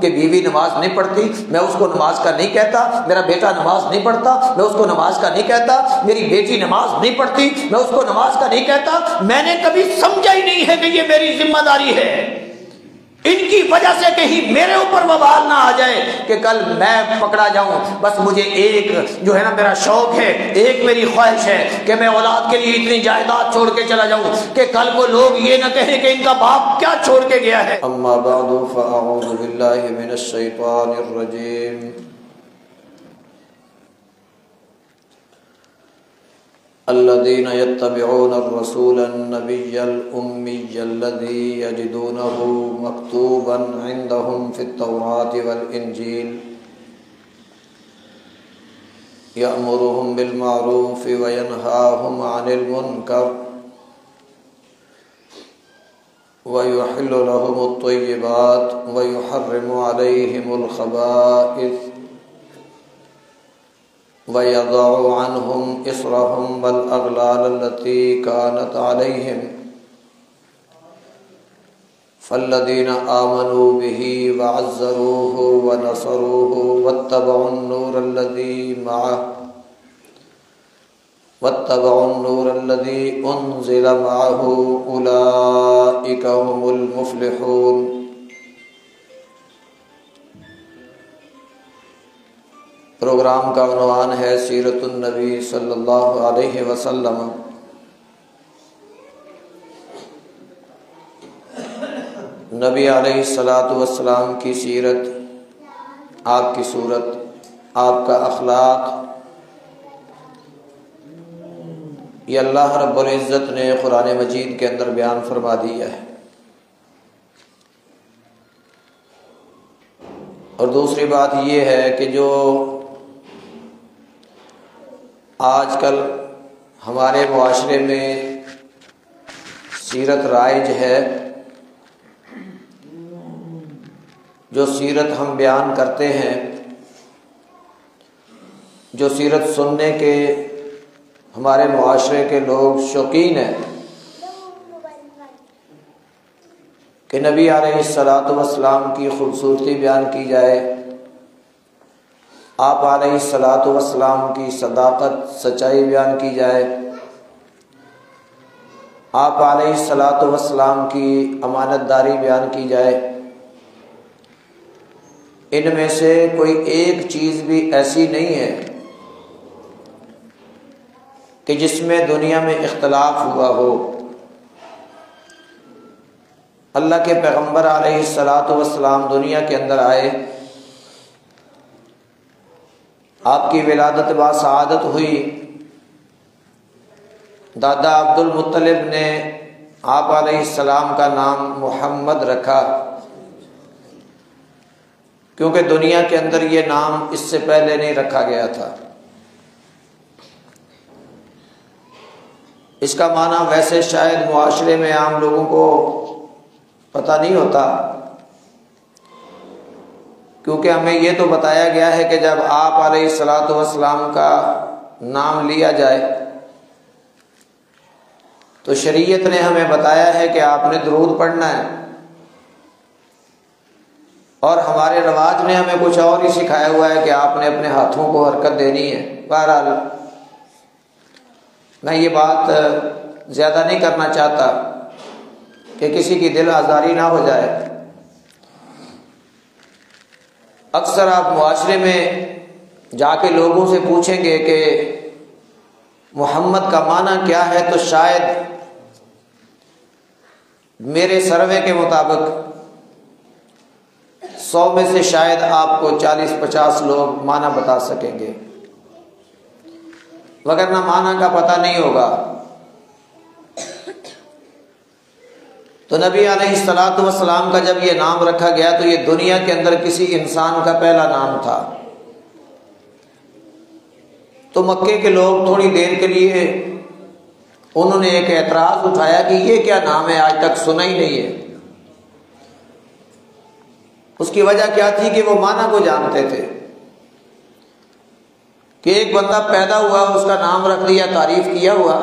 کہ بیوی نماز نہیں پڑھتی، میں اس کو نماز کا نہیں کہتا، میرا بیٹا نماز نہیں پڑھتا، میں اس کو نماز کا نہیں کہتا، میری بیٹی نماز نہیں پڑھتی، میں اس کو نماز کا نہیں کہتا۔ میں نے کبھی سمجھا ہی نہیں ہے کہ یہ میری ذمہ داری ہے، ان کی وجہ سے کہیں میرے اوپر وبال نہ آ جائے کہ کل میں پکڑا جاؤں۔ بس مجھے ایک جو ہے نا میرا شوق ہے، ایک میری خواہش ہے کہ میں اولاد کے لیے اتنی جائیداد چھوڑ کے چلا جاؤں کہ کل کو لوگ یہ نہ کہیں کہ ان کا باپ کیا چھوڑ کے گیا ہے۔ اما بعد فاعوذ باللہ من الشیطان الرجیم، الذين يتبعون الرسول النبي الأمي الذي يجدونه مكتوبا عندهم في التوراة والإنجيل يأمرهم بالمعروف وينهاهم عن المنكر ويحل لهم الطيبات ويحرم عليهم الخبائث وَيَضَعُ عَنْهُمْ إِصْرَهُمْ وَالْأَغْلَالَ الَّتِي كَانَتْ عَلَيْهِمْ فَالَّذِينَ آمَنُوا بِهِ وَعَزَّرُوهُ وَنَصَرُوهُ وَاتَّبَعُوا النُّورَ الَّذِي أُنزِلَ مَعَهُ أُولَئِكَ هُمُ الْمُفْلِحُونَ۔ پروگرام کا عنوان ہے سیرت النبی صلی اللہ علیہ وسلم۔ نبی علیہ السلام کی سیرت، آپ کی صورت، آپ کا اخلاق، یہ اللہ رب العزت نے قرآن مجید کے اندر بیان فرما دیا ہے۔ اور دوسری بات یہ ہے کہ جو آج کل ہمارے معاشرے میں سیرت رائج ہے، جو سیرت ہم بیان کرتے ہیں، جو سیرت سننے کے ہمارے معاشرے کے لوگ شوقین ہیں کہ نبی علیہ السلام کی خوبصورتی بیان کی جائے، آپ علیہ السلام کی صداقت سچائی بیان کی جائے، آپ علیہ السلام کی امانت داری بیان کی جائے۔ ان میں سے کوئی ایک چیز بھی ایسی نہیں ہے کہ جس میں دنیا میں اختلاف ہوا ہو۔ اللہ کے پیغمبر علیہ السلام دنیا کے اندر آئے، آپ کی ولادت باسعادت ہوئی، دادا عبد المطلب نے آپ علیہ السلام کا نام محمد رکھا، کیونکہ دنیا کے اندر یہ نام اس سے پہلے نہیں رکھا گیا تھا۔ اس کا معنی ویسے شاید معاشرے میں عام لوگوں کو پتہ نہیں ہوتا، کیونکہ ہمیں یہ تو بتایا گیا ہے کہ جب آپ علیہ السلام کا نام لیا جائے تو شریعت نے ہمیں بتایا ہے کہ آپ نے درود پڑھنا ہے، اور ہمارے رواج نے ہمیں کچھ اور ہی سکھایا ہوا ہے کہ آپ نے اپنے ہاتھوں کو حرکت دینی ہے۔ بہرحال میں یہ بات زیادہ نہیں کرنا چاہتا کہ کسی کی دل آزاری نہ ہو جائے۔ اکثر آپ معاشرے میں جا کے لوگوں سے پوچھیں گے کہ محمد کا معنی کیا ہے، تو شاید میرے سروے کے مطابق 100 میں سے شاید آپ کو 40-50 لوگ معنی بتا سکیں گے، وگرنہ معنی کا پتہ نہیں ہوگا۔ تو نبی علیہ السلام کا جب یہ نام رکھا گیا تو یہ دنیا کے اندر کسی انسان کا پہلا نام تھا۔ تو مکے کے لوگ تھوڑی دیر کے لیے انہوں نے ایک اعتراض اٹھایا کہ یہ کیا نام ہے، آج تک سنا ہی نہیں ہے۔ اس کی وجہ کیا تھی کہ وہ معنی کو جانتے تھے کہ ایک بندہ پیدا ہوا، اس کا نام رکھ دیا، تعریف کیا ہوا،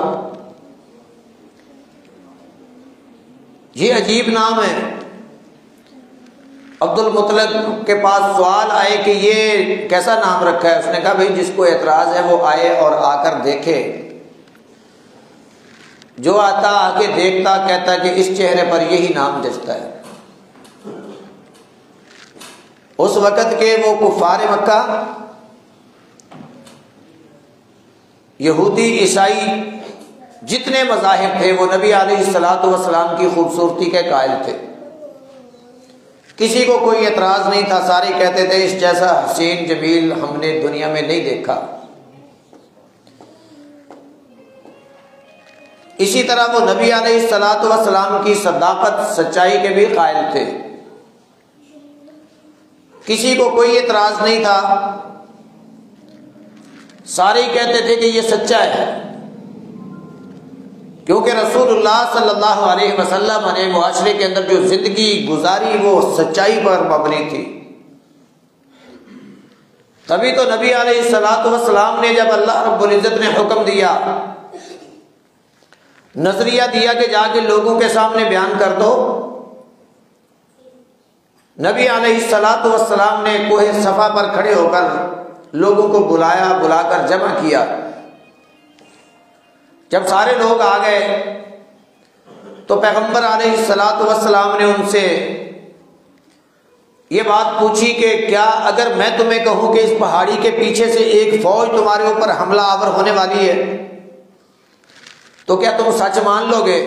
یہ عجیب نام ہے، عبد المطلب کے پاس سوال آئے کہ یہ کیسا نام رکھا ہے؟ اس نے کہا بھئی جس کو اعتراض ہے وہ آئے اور آ کر دیکھے، جو آتا آ کے دیکھتا کہتا کہ اس چہرے پر یہی نام جچتا ہے۔ اس وقت کے وہ کفار مکہ، یہودی عیسائی جتنے مذاہب تھے وہ نبی علیہ الصلوۃ والسلام کی خوبصورتی کے قائل تھے، کسی کو کوئی اعتراض نہیں تھا، سارے کہتے تھے اس جیسا حسین جمیل ہم نے دنیا میں نہیں دیکھا۔ اسی طرح وہ نبی علیہ الصلوۃ والسلام کی صداقت سچائی کے بھی قائل تھے، کسی کو کوئی اعتراض نہیں تھا، سارے کہتے تھے کہ یہ سچا ہے، کیونکہ رسول اللہ صلی اللہ علیہ وسلم نے معاشرے کے اندر جو زندگی گزاری وہ سچائی پر مبنی تھی۔ تبھی تو نبی علیہ الصلوۃ والسلام نے جب اللہ رب العزت نے حکم دیا، نظریہ دیا کہ جا کے لوگوں کے سامنے بیان کر دو، نبی علیہ الصلوۃ والسلام نے کوہ صفا پر کھڑے ہو کر لوگوں کو بلا کر جمع کیا۔ جب سارے لوگ آ گئے تو پیغمبر علیہ الصلوۃ والسلام نے ان سے یہ بات پوچھی کہ کیا اگر میں تمہیں کہوں کہ اس پہاڑی کے پیچھے سے ایک فوج تمہارے اوپر حملہ آور ہونے والی ہے تو کیا تم سچ مان لو گے؟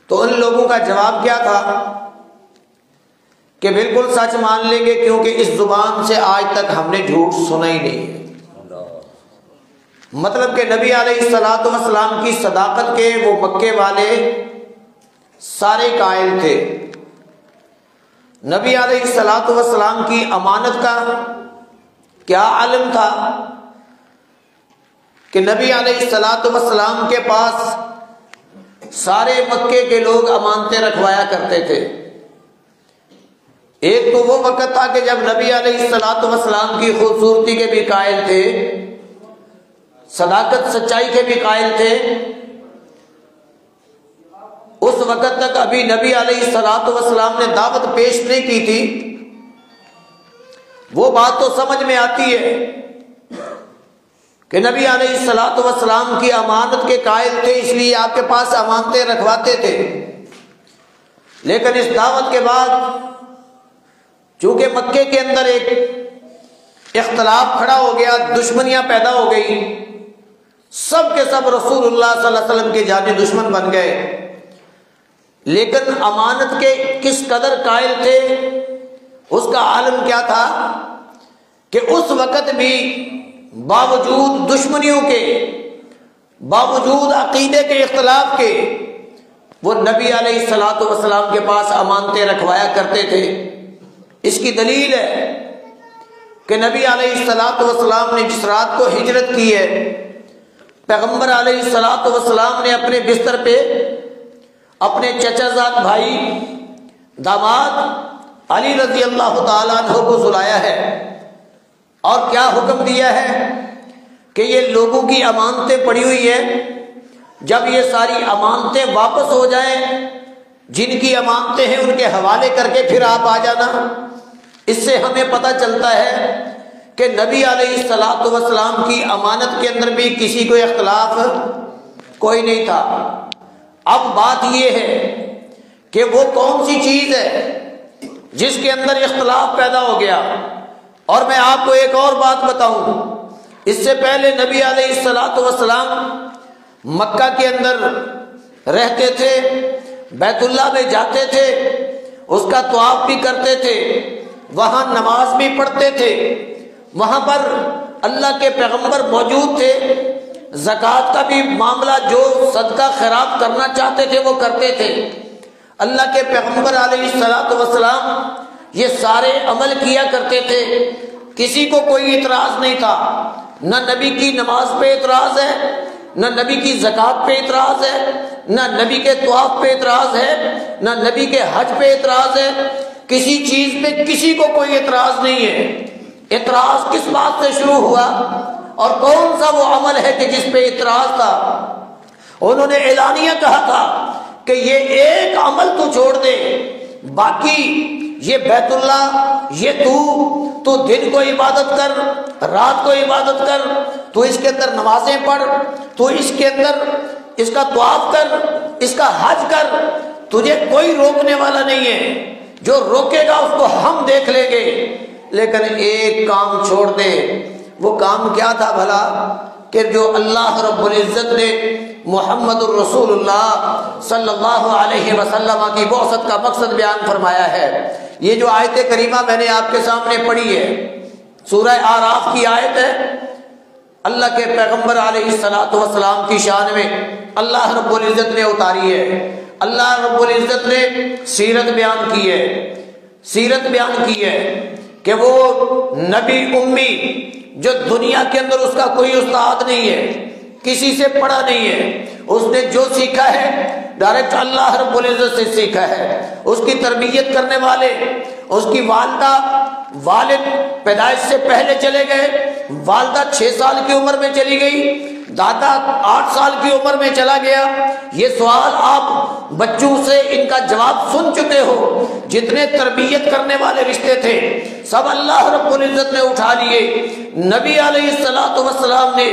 تو ان لوگوں کا جواب کیا تھا کہ بالکل سچ مان لیں گے، کیونکہ اس زبان سے آج تک ہم نے جھوٹ سنا ہی نہیں ہے۔ مطلب کہ نبی علیہ الصلوۃ والسلام کی صداقت کے وہ مکے والے سارے قائل تھے۔ نبی علیہ الصلوۃ والسلام کی امانت کا کیا علم تھا کہ نبی علیہ الصلوۃ والسلام کے پاس سارے مکے کے لوگ امانتیں رکھوایا کرتے تھے۔ ایک تو وہ وقت تھا کہ جب نبی علیہ الصلوۃ والسلام کی خوبصورتی کے بھی قائل تھے، صداقت سچائی کے بھی قائل تھے، اس وقت تک ابھی نبی علیہ الصلوۃ والسلام نے دعوت پیش نہیں کی تھی۔ وہ بات تو سمجھ میں آتی ہے کہ نبی علیہ الصلوۃ والسلام کی امانت کے قائل تھے، اس لیے آپ کے پاس امانتیں رکھواتے تھے، لیکن اس دعوت کے بعد چونکہ مکے کے اندر ایک اختلاف کھڑا ہو گیا، دشمنیاں پیدا ہو گئی، سب کے سب رسول اللہ صلی اللہ علیہ وسلم کے جانی دشمن بن گئے، لیکن امانت کے کس قدر قائل تھے اس کا عالم کیا تھا کہ اس وقت بھی باوجود دشمنیوں کے، باوجود عقیدے کے اختلاف کے، وہ نبی علیہ الصلوۃ والسلام کے پاس امانتیں رکھوایا کرتے تھے۔ اس کی دلیل ہے کہ نبی علیہ الصلوۃ والسلام نے جس رات کو ہجرت کی ہے، پیغمبر علیہ الصلوۃ والسلام نے اپنے بستر پہ اپنے چچا زاد بھائی داماد علی رضی اللہ تعالیٰ عنہ کو سلایا ہے اور کیا حکم دیا ہے کہ یہ لوگوں کی امانتیں پڑی ہوئی ہیں، جب یہ ساری امانتیں واپس ہو جائیں، جن کی امانتیں ہیں ان کے حوالے کر کے پھر آپ آ جانا۔ اس سے ہمیں پتہ چلتا ہے کہ نبی علیہ الصلوۃ والسلام کی امانت کے اندر بھی کسی کو اختلاف کوئی نہیں تھا۔ اب بات یہ ہے کہ وہ کون سی چیز ہے جس کے اندر اختلاف پیدا ہو گیا۔ اور میں آپ کو ایک اور بات بتاؤں، اس سے پہلے نبی علیہ الصلوۃ والسلام مکہ کے اندر رہتے تھے، بیت اللہ میں جاتے تھے، اس کا طواف بھی کرتے تھے، وہاں نماز بھی پڑھتے تھے، وہاں پر اللہ کے پیغمبر موجود تھے، زکوٰۃ کا بھی معاملہ جو صدقہ خیرات کرنا چاہتے تھے وہ کرتے تھے۔ اللہ کے پیغمبر علیہ الصلوۃ والسلام یہ سارے عمل کیا کرتے تھے، کسی کو کوئی اعتراض نہیں تھا، نہ نبی کی نماز پہ اعتراض ہے، نہ نبی کی زکوٰۃ پہ اعتراض ہے، نہ نبی کے طواف پہ اعتراض ہے، نہ نبی کے حج پہ اعتراض ہے، کسی چیز پہ کسی کو کوئی اعتراض نہیں ہے۔ اعتراض کس بات سے شروع ہوا اور کون سا وہ عمل ہے کہ جس پہ اعتراض تھا؟ انہوں نے اعلانیہ کہا تھا کہ یہ ایک عمل تو چھوڑ دے، باقی یہ بیت اللہ، یہ تو دن کو عبادت کر، رات کو عبادت کر، تو اس کے اندر نمازیں پڑھ، تو اس کے اندر اس کا طواف کر، اس کا حج کر، تجھے کوئی روکنے والا نہیں ہے، جو روکے گا اس کو ہم دیکھ لیں گے، لیکن ایک کام چھوڑ دے۔ وہ کام کیا تھا بھلا؟ کہ جو اللہ رب العزت نے محمد الرسول اللہ صلی اللہ علیہ وسلم کی بعثت کا مقصد بیان فرمایا ہے۔ یہ جو آیت کریمہ میں نے آپ کے سامنے پڑھی ہے، سورہ اعراف کی آیت ہے، اللہ کے پیغمبر علیہ الصلوۃ والسلام کی شان میں اللہ رب العزت نے اتاری ہے۔ اللہ رب العزت نے سیرت بیان کی ہے، سیرت بیان کی ہے کہ وہ نبی امی جو دنیا کے اندر اس کا کوئی استاد نہیں ہے، کسی سے پڑھا نہیں ہے، اس نے جو سیکھا ہے ڈائریکٹ اللہ رب العزت سے سیکھا ہے۔ اس کی تربیت کرنے والے، اس کی والدہ، والد پیدائش سے پہلے چلے گئے، والدہ 6 سال کی عمر میں چلی گئی، دادا 8 سال کی عمر میں چلا گیا۔ یہ سوال آپ بچوں سے ان کا جواب سن چکے ہو۔ جتنے تربیت کرنے والے رشتے تھے سب اللہ رب العزت نے اٹھا لیے۔ نبی علیہ الصلوۃ والسلام نے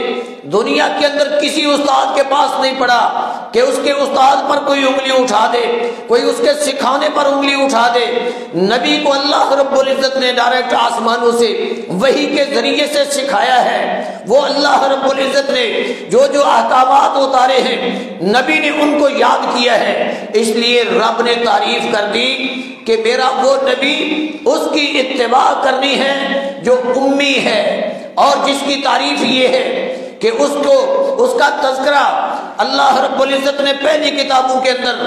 دنیا کے اندر کسی استاد کے پاس نہیں پڑھا کہ اس کے استاد پر کوئی انگلی اٹھا دے، کوئی اس کے سکھانے پر انگلی اٹھا دے۔ نبی کو اللہ رب العزت نے ڈائریکٹ آسمانوں سے وحی کے ذریعے سے سکھایا ہے۔ وہ اللہ رب العزت نے جو احکامات اتارے ہیں نبی نے ان کو یاد کیا ہے، اس لیے رب نے تعریف کر دی کہ میرا وہ نبی، اس کی اتباع کرنی ہے جو امی ہے، اور جس کی تعریف یہ ہے کہ اس کا تذکرہ اللہ رب العزت نے پہلی کتابوں کے اندر،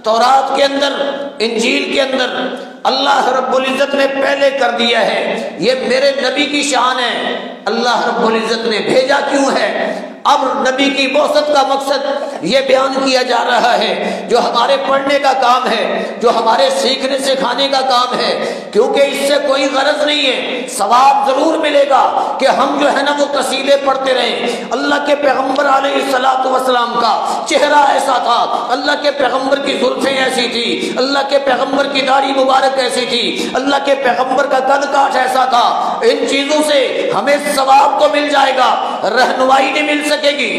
تورات کے اندر، انجیل کے اندر اللہ رب العزت نے پہلے کر دیا ہے۔ یہ میرے نبی کی شان ہے۔ اللہ رب العزت نے بھیجا کیوں ہے؟ اب نبی کی بعثت کا مقصد یہ بیان کیا جا رہا ہے، جو ہمارے پڑھنے کا کام ہے، جو ہمارے سیکھنے سکھانے کا کام ہے، کیونکہ اس سے کوئی غرض نہیں ہے، ثواب ضرور ملے گا کہ ہم جو ہے نا وہ قصیدے پڑھتے رہیں۔ اللہ کے پیغمبر علیہ الصلوۃ والسلام کا چہرہ ایسا تھا، اللہ کے پیغمبر کی زلفیں ایسی تھی، اللہ کے پیغمبر کی داڑھی مبارک ایسی تھی، اللہ کے پیغمبر کا قد کاٹ ایسا تھا۔ ان چیزوں سے ہمیں ثواب تو مل جائے گا، رہنمائی نہیں مل سکے گی،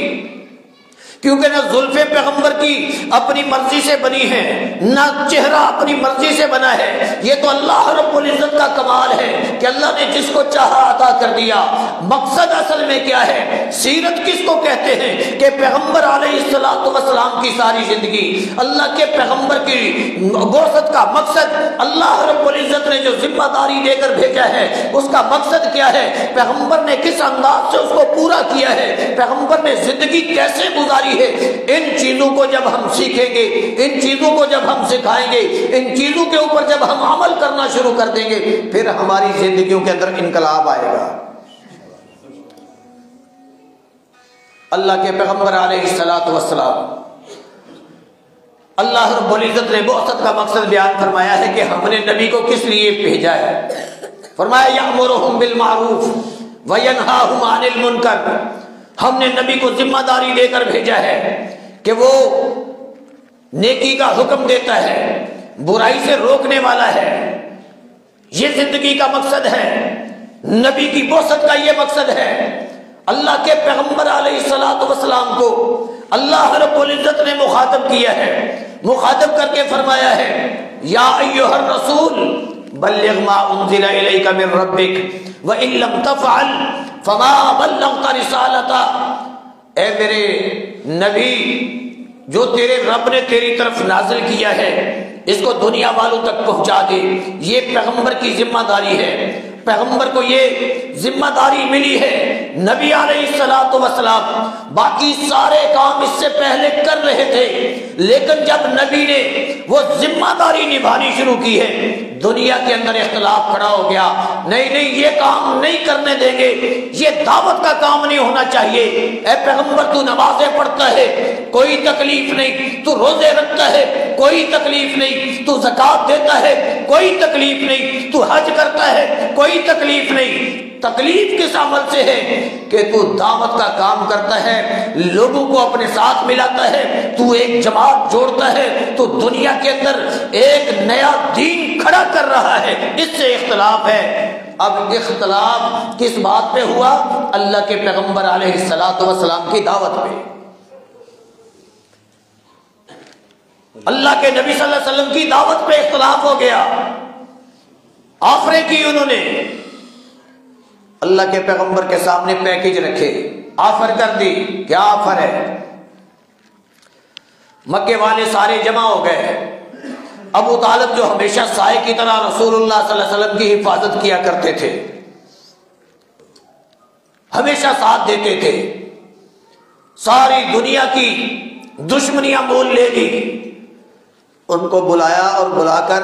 کیونکہ نہ زلفیں پیغمبر کی اپنی مرضی سے بنی ہے، نہ چہرہ اپنی مرضی سے بنا ہے۔ یہ تو اللہ رب العزت کا کمال ہے کہ اللہ نے جس کو چاہا عطا کر دیا۔ مقصد اصل میں کیا ہے؟ سیرت کس کو کہتے ہیں؟ کہ پیغمبر علیہ الصلوۃ والسلام کی ساری زندگی، اللہ کے پیغمبر کی بعثت کا مقصد، اللہ رب العزت نے جو ذمہ داری دے کر بھیجا ہے اس کا مقصد کیا ہے، پیغمبر نے کس انداز سے اس کو پورا کیا ہے، پیغمبر نے زندگی کیسے گزاری ہے۔ ان چیزوں کو جب ہم سیکھیں گے، ان چیزوں کو جب ہم سکھائیں گے، ان چیزوں کے اوپر جب ہم عمل کرنا شروع کر دیں گے، پھر ہماری زندگیوں کے اندر انقلاب آئے گا۔ اللہ کے پیغمبر علیہ الصلوۃ والسلام، اللہ رب العزت نے بعثت کا مقصد بیان فرمایا ہے کہ ہم نے نبی کو کس لیے بھیجا ہے۔ فرمایا یأمرہم بالمعروف وینہاہم عن المنکر۔ ہم نے نبی کو ذمہ داری دے کر بھیجا ہے کہ وہ نیکی کا حکم دیتا ہے، برائی سے روکنے والا ہے۔ یہ زندگی کا مقصد ہے، نبی کی بعثت کا یہ مقصد ہے۔ اللہ کے پیغمبر علیہ الصلوۃ والسلام کو اللہ رب العزت نے مخاطب کیا ہے، مخاطب کر کے فرمایا ہے یا ایھا الرسول بلغ ما انزل الیک من ربک وان لم تفعل فما بلغت رسالتہ۔ اے میرے نبی، جو تیرے رب نے تیری طرف نازل کیا ہے اس کو دنیا والوں تک پہنچا دے۔ یہ پیغمبر کی ذمہ داری ہے، پیغمبر کو یہ ذمہ داری ملی ہے۔ نبی علیہ الصلوۃ والسلام باقی سارے کام اس سے پہلے کر رہے تھے، لیکن جب نبی نے وہ ذمہ داری نبھانی شروع کی ہے، دنیا کے اندر اختلاف کھڑا ہو گیا۔ نہیں یہ کام نہیں کرنے دیں گے، یہ دعوت کا کام نہیں ہونا چاہیے۔ اے پیغمبر، تو نمازیں پڑھتا ہے کوئی تکلیف نہیں، تو روزے رکھتا ہے کوئی تکلیف نہیں، تو زکوٰۃ دیتا ہے کوئی تکلیف نہیں، تو حج کرتا ہے کوئی تکلیف نہیں۔ تکلیف کس عمل سے ہے؟ کہ تو دعوت کا کام کرتا ہے لوگوں کو اپنے ساتھ ملاتا ہے، تو ایک جماعت جوڑتا ہے، تو دنیا کے اندر ایک نیا دین کھڑا کر رہا ہے، اس سے اختلاف ہے۔ اب اختلاف کس بات پہ ہوا؟ اللہ کے پیغمبر علیہ الصلوۃ والسلام کی دعوت پہ، اللہ کے نبی صلی اللہ علیہ وسلم کی دعوت پہ اختلاف ہو گیا۔ آفریں کی انہوں نے، اللہ کے پیغمبر کے سامنے پیکج رکھے، آفر کر دی۔ کیا آفر ہے؟ مکے والے سارے جمع ہو گئے۔ ابو طالب جو ہمیشہ سائے کی طرح رسول اللہ صلی اللہ علیہ وسلم کی حفاظت کیا کرتے تھے، ہمیشہ ساتھ دیتے تھے، ساری دنیا کی دشمنیاں مول لے لی، ان کو بلایا اور بلا کر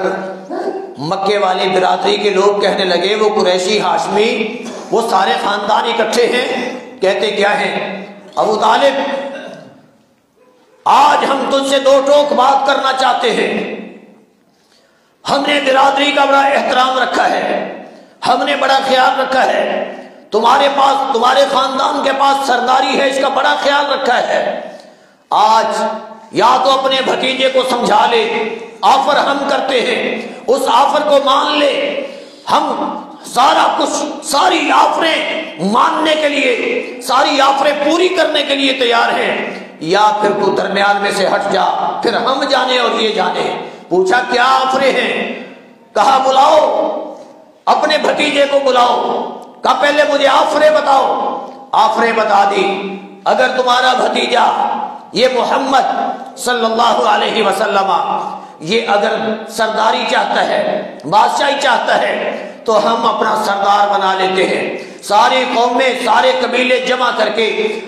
مکے والی برادری کے لوگ کہنے لگے، وہ قریشی ہاشمی وہ سارے خاندان اکٹھے ہیں، کہتے کیا ہیں؟ ابو طالب آج ہم تجھ سے دو ٹوک بات کرنا چاہتے ہیں، ہم نے برادری کا بڑا احترام رکھا ہے، ہم نے بڑا خیال رکھا ہے، تمہارے پاس، تمہارے خاندان کے پاس سرداری ہے، اس کا بڑا خیال رکھا ہے، آج یا تو اپنے بھتیجے کو سمجھا لے، آفر ہم کرتے ہیں، اس آفر کو مان لے، ہم سارا کچھ، ساری آفریں ماننے کے لیے، ساری آفریں پوری کرنے کے لیے تیار ہیں، یا پھر تو درمیان میں سے ہٹ جا، پھر ہم جانے اور یہ جانے۔ پوچھا کیا آفریں ہیں؟ کہا بلاؤ اپنے بھتیجے کو، بلاؤ۔ کہا پہلے مجھے آفریں بتاؤ۔ آفریں بتا دی، اگر تمہارا بھتیجا یہ محمد صلی اللہ علیہ وسلم یہ اگر سرداری چاہتا ہے، بادشاہی چاہتا ہے، تو ہم اپنا سردار بنا لیتے ہیں، ساری قومیں، سارے قبیلے جمع کر کے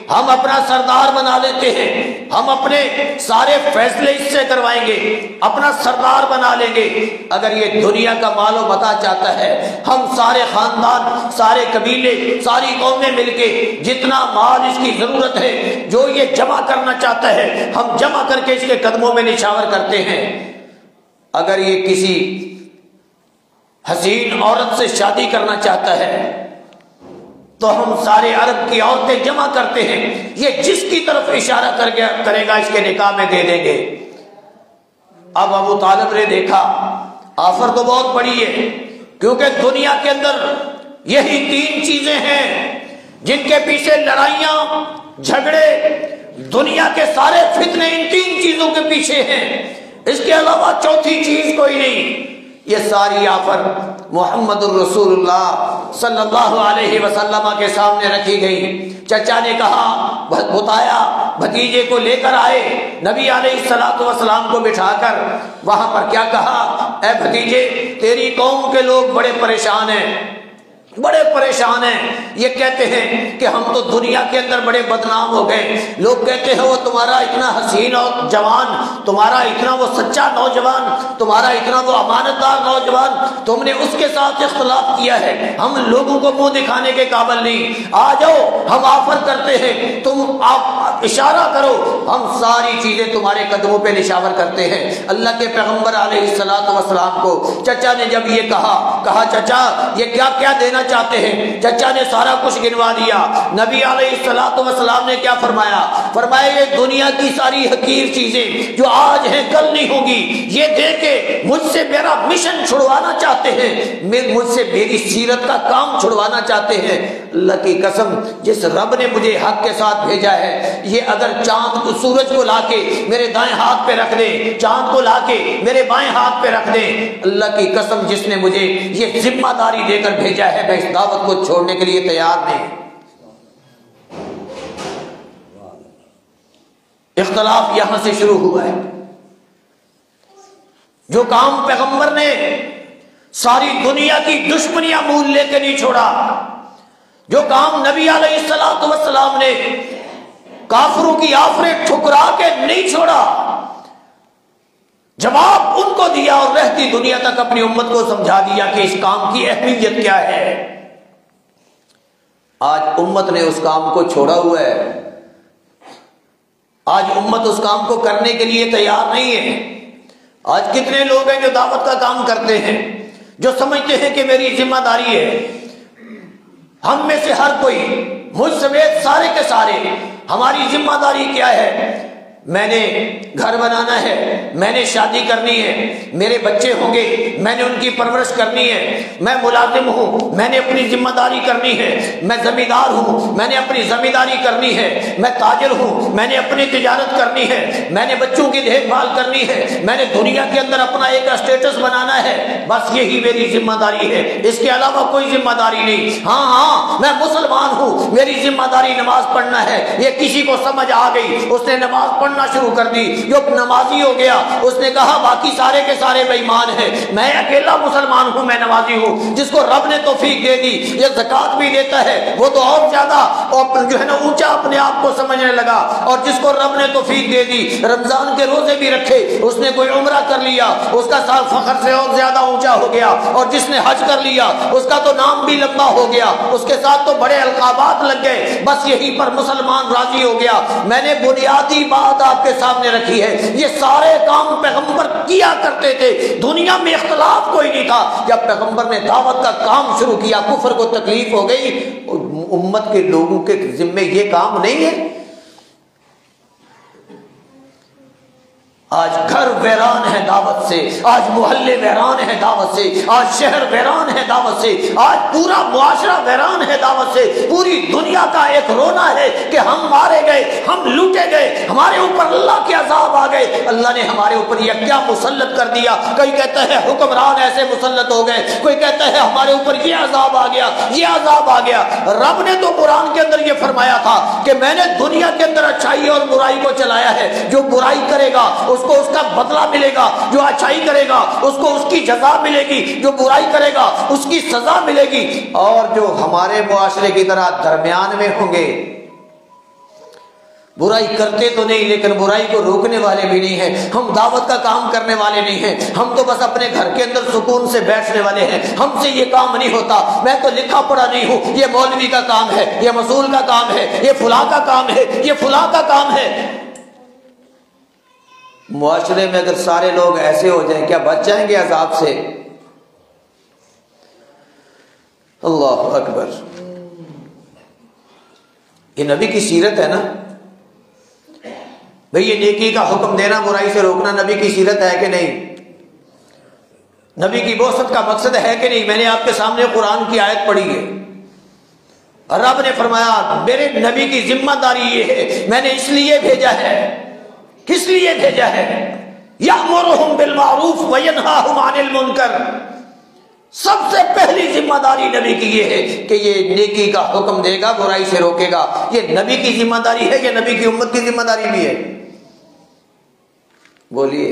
ہم اپنا سردار بنا لیتے ہیں، ہم اپنے سارے فیصلے اس سے کروائیں گے، اپنا سردار بنا لیں گے۔ اگر یہ دنیا کا مال و متاع چاہتا ہے، ہم سارے خاندان، سارے قبیلے، ساری قومیں مل کے جتنا مال اس کی ضرورت ہے، جو یہ جمع کرنا چاہتا ہے، ہم جمع کر کے اس کے قدموں میں نچھاور کرتے ہیں۔ اگر یہ کسی حسین عورت سے شادی کرنا چاہتا ہے تو ہم سارے عرب کی عورتیں جمع کرتے ہیں، یہ جس کی طرف اشارہ کرے گا اس کے نکاح میں دے دیں گے۔ اب ابو طالب نے دیکھا آفر تو بہت بڑی ہے، کیونکہ دنیا کے اندر یہی تین چیزیں ہیں جن کے پیچھے لڑائیاں، جھگڑے، دنیا کے سارے فتنے ان تین چیزوں کے پیچھے ہیں، اس کے علاوہ چوتھی چیز کوئی نہیں۔ یہ ساری آفر محمد الرسول اللہ صلی اللہ علیہ وسلم کے سامنے رکھی گئی۔ چچا نے کہا، بتایا، بھتیجے کو لے کر آئے، نبی علیہ الصلوۃ والسلام کو بٹھا کر وہاں پر کیا کہا؟ اے بھتیجے، تیری قوم کے لوگ بڑے پریشان ہیں، بڑے پریشان ہیں، یہ کہتے ہیں کہ ہم تو دنیا کے اندر بڑے بدنام ہو گئے، لوگ کہتے ہیں وہ تمہارا اتنا حسین اور جوان، تمہارا اتنا وہ سچا نوجوان، تمہارا اتنا وہ امانت دار نوجوان، تم نے اس کے ساتھ اختلاف کیا ہے، ہم لوگوں کو منہ دکھانے کے قابل نہیں، آ جاؤ ہم آفر کرتے ہیں، تم آپ اشارہ کرو، ہم ساری چیزیں تمہارے قدموں پہ نشاور کرتے ہیں۔ اللہ کے پیغمبر علیہ الصلوۃ والسلام کو چچا نے جب یہ کہا چچا یہ کیا کیا دینا چاہتے ہیں؟ چچا نے سارا کچھ گنوا دیا۔ نبی علیہ الصلوۃ والسلام نے کیا فرمایا؟ فرمایا یہ دنیا کی ساری حقیر چیزیں جو آج ہیں کل نہیں ہوگی، یہ دے کے مجھ سے میرا مشن چھڑوانا چاہتے ہیں، مجھ سے میری سیرت کا کام چھڑوانا چاہتے ہیں۔ اللہ کی قسم، جس رب نے مجھے حق کے ساتھ بھیجا ہے، یہ اگر چاند کو، سورج کو لا کے میرے دائیں ہاتھ پہ رکھ دے، چاند کو لا کے میرے بائیں ہاتھ پہ رکھ دے، اللہ کی قسم جس نے مجھے یہ ذمہ داری دے کر بھیجا ہے، میں اس دعوت کو چھوڑنے کے لیے تیار نہیں۔ اختلاف یہاں سے شروع ہوا ہے۔ جو کام پیغمبر نے ساری دنیا کی دشمنیاں مول لے کے نہیں چھوڑا، جو کام نبی علیہ الصلوۃ والسلام نے کافروں کی آفریں ٹھکرا کے نہیں چھوڑا، جواب ان کو دیا اور رہتی دنیا تک اپنی امت کو سمجھا دیا کہ اس کام کی اہمیت کیا ہے۔ آج امت نے اس کام کو چھوڑا ہوا ہے، آج امت اس کام کو کرنے کے لیے تیار نہیں ہے۔ آج کتنے لوگ ہیں جو دعوت کا کام کرتے ہیں، جو سمجھتے ہیں کہ میری ذمہ داری ہے، ہم میں سے ہر کوئی، مجھ سمیت سارے کے سارے، ہماری ذمہ داری کیا ہے؟ میں نے گھر بنانا ہے، میں نے شادی کرنی ہے، میرے بچے ہوں گے، میں نے ان کی پرورش کرنی ہے، میں ملازم ہوں، میں نے اپنی ذمہ داری کرنی ہے، میں زمیندار ہوں، میں نے اپنی زمینداری کرنی ہے، میں تاجر ہوں، میں نے اپنی تجارت کرنی ہے، میں نے بچوں کی دیکھ بھال کرنی ہے، میں نے دنیا کے اندر اپنا ایک اسٹیٹس بنانا ہے، بس یہی میری ذمہ داری ہے، اس کے علاوہ کوئی ذمہ داری نہیں۔ ہاں میں مسلمان ہوں، میری ذمہ داری نماز پڑھنا ہے، یہ کسی کو سمجھ آ گئی، اس نے نماز پڑھنا شروع کر دی، جو نمازی ہو گیا اس نے کہا باقی سارے کے سارے بے ایمان ہیں، میں اکیلا مسلمان ہوں، میں نمازی ہوں۔ جس کو رب نے توفیق دے دی یہ زکات بھی دیتا ہے وہ تو اور زیادہ اور جو ہے نا اونچا اپنے آپ کو سمجھنے لگا، اور جس کو رب نے توفیق دے دی رمضان کے روزے بھی رکھے، اس نے کوئی عمرہ کر لیا، اس کا سال فخر سے اور زیادہ اونچا ہو گیا، اور جس نے حج کر لیا اس کا تو نام بھی لمبا ہو گیا، اس کے ساتھ تو بڑے القابات لگ گئے، بس یہی پر مسلمان راضی ہو گیا۔ میں نے بنیادی بات آپ کے سامنے رکھی ہے، یہ سارے کام پیغمبر کیا کرتے تھے، دنیا میں اختلاف کوئی نہیں تھا۔ جب پیغمبر نے دعوت کا کام شروع کیا کفر کو تکلیف ہو گئی، امت کے لوگوں کے ذمے یہ کام نہیں ہے۔ آج گھر ویران ہے دعوت سے، آج محلے ویران ہے دعوت سے، آج شہر ویران ہے دعوت سے، آج پورا معاشرہ ویران ہے دعوت سے۔ پوری دنیا کا ایک رونا ہے کہ ہم مارے گئے، ہم لوٹے گئے، ہمارے اوپر اللہ کے عذاب آ گئے، اللہ نے ہمارے اوپر یہ کیا مسلط کر دیا۔ کوئی کہتا ہے حکمران ایسے مسلط ہو گئے، کوئی کہتا ہے ہمارے اوپر یہ عذاب آ گیا، یہ عذاب آ گیا۔ رب نے تو قرآن کے اندر یہ فرمایا تھا کہ میں نے دنیا کے اندر اچھائی اور برائی کو چلایا ہے، جو برائی کرے گا اس کو اس کا بدلہ ملے گا، جو اچھائی کرے گا اس کو اس کی جزا ملے گی، جو برائی کرے گا اس کی سزا ملے گی۔ اور جو ہمارے معاشرے کی طرح درمیان میں ہوں گے، برائی کرتے تو نہیں لیکن برائی کو روکنے والے بھی نہیں ہیں، ہم دعوت کا کام کرنے والے نہیں ہیں، ہم تو بس اپنے گھر کے اندر سکون سے بیٹھنے والے ہیں، ہم سے یہ کام نہیں ہوتا، میں تو لکھا پڑھا نہیں ہوں، یہ مولوی کا کام ہے، یہ مسئول کا کام ہے، یہ فلاں کا کام ہے، یہ فلاں کا کام ہے۔ معاشرے میں اگر سارے لوگ ایسے ہو جائیں کیا بچ جائیں گے عذاب سے؟ اللہ اکبر۔ یہ نبی کی سیرت ہے نا بھئی، یہ نیکی کا حکم دینا برائی سے روکنا نبی کی سیرت ہے کہ نہیں؟ نبی کی بعثت کا مقصد ہے کہ نہیں؟ میں نے آپ کے سامنے قرآن کی آیت پڑھی ہے، رب نے فرمایا میرے نبی کی ذمہ داری یہ ہے، میں نے اس لیے بھیجا ہے۔ کس لیے بھیجا ہے؟ یأمرہم بالمعروف وینہاہم عن المنکر۔ سب سے پہلی ذمہ داری نبی کی یہ ہے کہ یہ نیکی کا حکم دے گا، برائی سے روکے گا۔ یہ نبی کی ذمہ داری ہے یا نبی کی امت کی ذمہ داری بھی ہے؟ بولیے،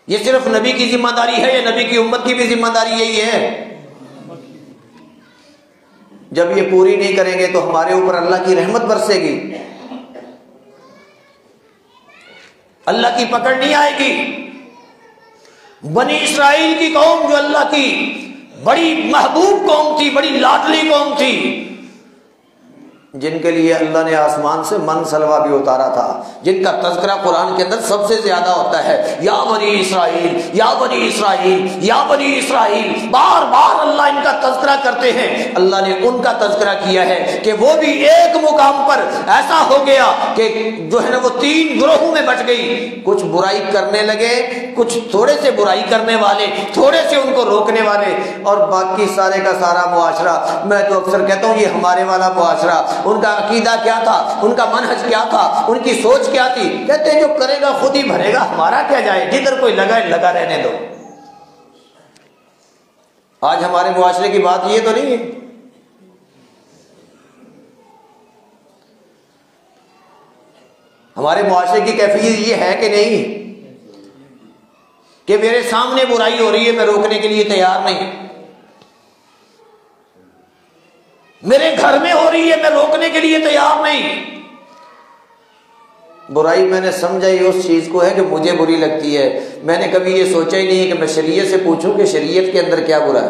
یہ صرف نبی کی ذمہ داری ہے یا نبی کی امت کی بھی ذمہ داری یہی ہے؟ جب یہ پوری نہیں کریں گے تو ہمارے اوپر اللہ کی رحمت برسے گی، اللہ کی پکڑ نہیں آئے گی۔ بنی اسرائیل کی قوم جو اللہ کی بڑی محبوب قوم تھی، بڑی لاڈلی قوم تھی، جن کے لیے اللہ نے آسمان سے من سلوا بھی اتارا تھا، جن کا تذکرہ قرآن کے اندر سب سے زیادہ ہوتا ہے، یا بنی اسرائیل، یا بنی اسرائیل، یا بنی اسرائیل، بار بار اللہ ان کا تذکرہ کرتے ہیں۔ اللہ نے ان کا تذکرہ کیا ہے کہ وہ بھی ایک مقام پر ایسا ہو گیا کہ جو ہے نا وہ 3 گروہوں میں بٹ گئی، کچھ برائی کرنے لگے، کچھ تھوڑے سے برائی کرنے والے، تھوڑے سے ان کو روکنے والے، اور باقی سارے کا سارا معاشرہ، میں تو اکثر کہتا ہوں یہ ہمارے والا معاشرہ، ان کا عقیدہ کیا تھا، ان کا منہج کیا تھا، ان کی سوچ کیا تھی؟ کہتے ہیں جو کرے گا خود ہی بھرے گا، ہمارا کیا جائے، جدھر کوئی لگا ہے لگا رہنے دو۔ آج ہمارے معاشرے کی بات یہ تو نہیں ہے۔ ہمارے معاشرے کی کیفیت یہ ہے کہ نہیں کہ میرے سامنے برائی ہو رہی ہے میں روکنے کے لیے تیار نہیں، میرے گھر میں ہو رہی ہے میں روکنے کے لیے تیار نہیں۔ برائی میں نے سمجھا ہی اس چیز کو ہے کہ مجھے بری لگتی ہے، میں نے کبھی یہ سوچا ہی نہیں کہ میں شریعت سے پوچھوں کہ شریعت کے اندر کیا برا ہے۔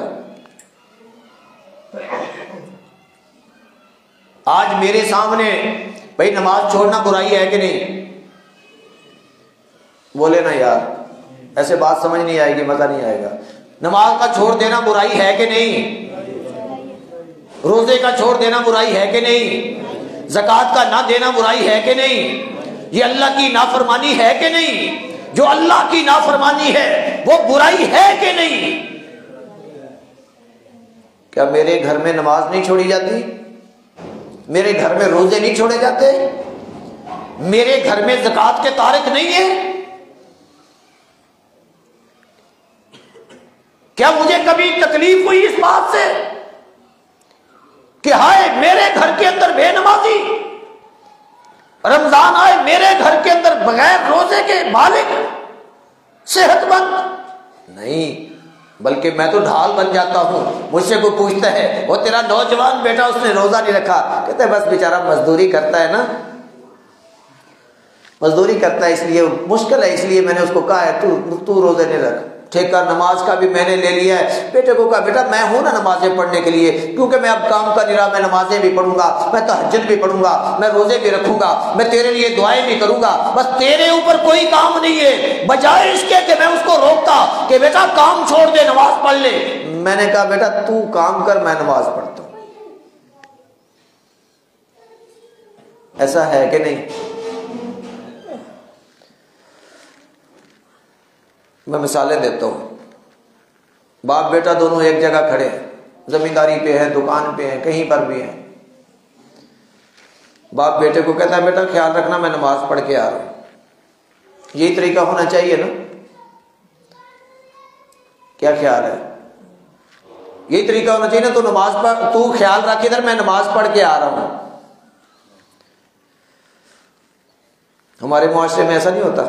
آج میرے سامنے بھائی نماز چھوڑنا برائی ہے کہ نہیں؟ بولے نا یار، ایسے بات سمجھ نہیں آئے گی، مزہ نہیں آئے گا۔ نماز کا چھوڑ دینا برائی ہے کہ نہیں؟ روزے کا چھوڑ دینا برائی ہے کہ نہیں؟ زکوٰۃ کا نہ دینا برائی ہے کہ نہیں؟ یہ اللہ کی نافرمانی ہے کہ نہیں؟ جو اللہ کی نافرمانی ہے وہ برائی ہے کہ نہیں؟ کیا میرے گھر میں نماز نہیں چھوڑی جاتی؟ میرے گھر میں روزے نہیں چھوڑے جاتے؟ میرے گھر میں زکوٰۃ کے تارک نہیں ہیں؟ کیا مجھے کبھی تکلیف ہوئی اس بات سے کہ ہائے میرے گھر کے اندر بے نمازی، رمضان آئے میرے گھر کے اندر بغیر روزے کے مالک صحت مند؟ نہیں، بلکہ میں تو ڈھال بن جاتا ہوں۔ مجھ سے کوئی پوچھتا ہے وہ تیرا نوجوان بیٹا اس نے روزہ نہیں رکھا، کہتے ہیں بس بیچارہ مزدوری کرتا ہے نا، مزدوری کرتا ہے اس لیے مشکل ہے، اس لیے میں نے اس کو کہا ہے تو روزے نہیں رکھ۔ ٹھیکہ نماز کا بھی میں نے لے لیا ہے، بیٹے کو کہا بیٹا میں ہوں نا نمازیں پڑھنے کے لیے، کیونکہ میں اب کام کا نہیں رہا، میں نمازیں بھی پڑھوں گا، میں تہجد بھی پڑھوں گا، میں روزے بھی رکھوں گا، میں تیرے لیے دعائیں بھی کروں گا، بس تیرے اوپر کوئی کام نہیں ہے۔ بجائے اس کے کہ میں اس کو روکتا کہ بیٹا کام چھوڑ دے نماز پڑھ لے، میں نے کہا بیٹا تو کام کر، میں نماز پڑھتا ہوں۔ ایسا ہے کہ نہیں؟ میں مثالیں دیتا ہوں۔ باپ بیٹا دونوں ایک جگہ کھڑے ہیں، زمینداری پہ ہیں، دکان پہ ہیں، کہیں پر بھی ہیں۔ باپ بیٹے کو کہتا ہے بیٹا خیال رکھنا میں نماز پڑھ کے آ رہا ہوں۔ یہی طریقہ ہونا چاہیے نا؟ کیا خیال ہے؟ یہی طریقہ ہونا چاہیے نا، تو نماز پڑھ، تو خیال رکھ ادھر میں نماز پڑھ کے آ رہا ہوں۔ ہمارے معاشرے میں ایسا نہیں ہوتا،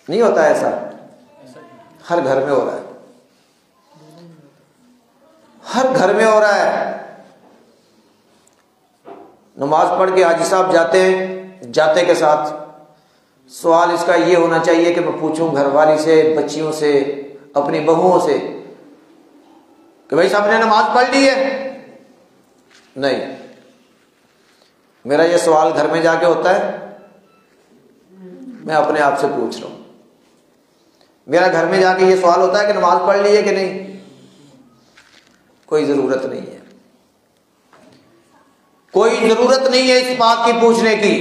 نہیں ہوتا ایسا، ہر گھر میں ہو رہا ہے، ہر گھر میں ہو رہا ہے۔ نماز پڑھ کے حاجی صاحب جاتے ہیں، جاتے کے ساتھ سوال اس کا یہ ہونا چاہیے کہ میں پوچھوں گھر والی سے، بچیوں سے، اپنی بہوؤں سے کہ بھائی سب نے نماز پڑھ لی ہے؟ نہیں، میرا یہ سوال گھر میں جا کے ہوتا ہے، میں اپنے آپ سے پوچھ رہا ہوں، میرا گھر میں جا کے یہ سوال ہوتا ہے کہ نماز پڑھ لی ہے کہ نہیں؟ کوئی ضرورت نہیں ہے، کوئی ضرورت نہیں ہے اس بات کی پوچھنے کی،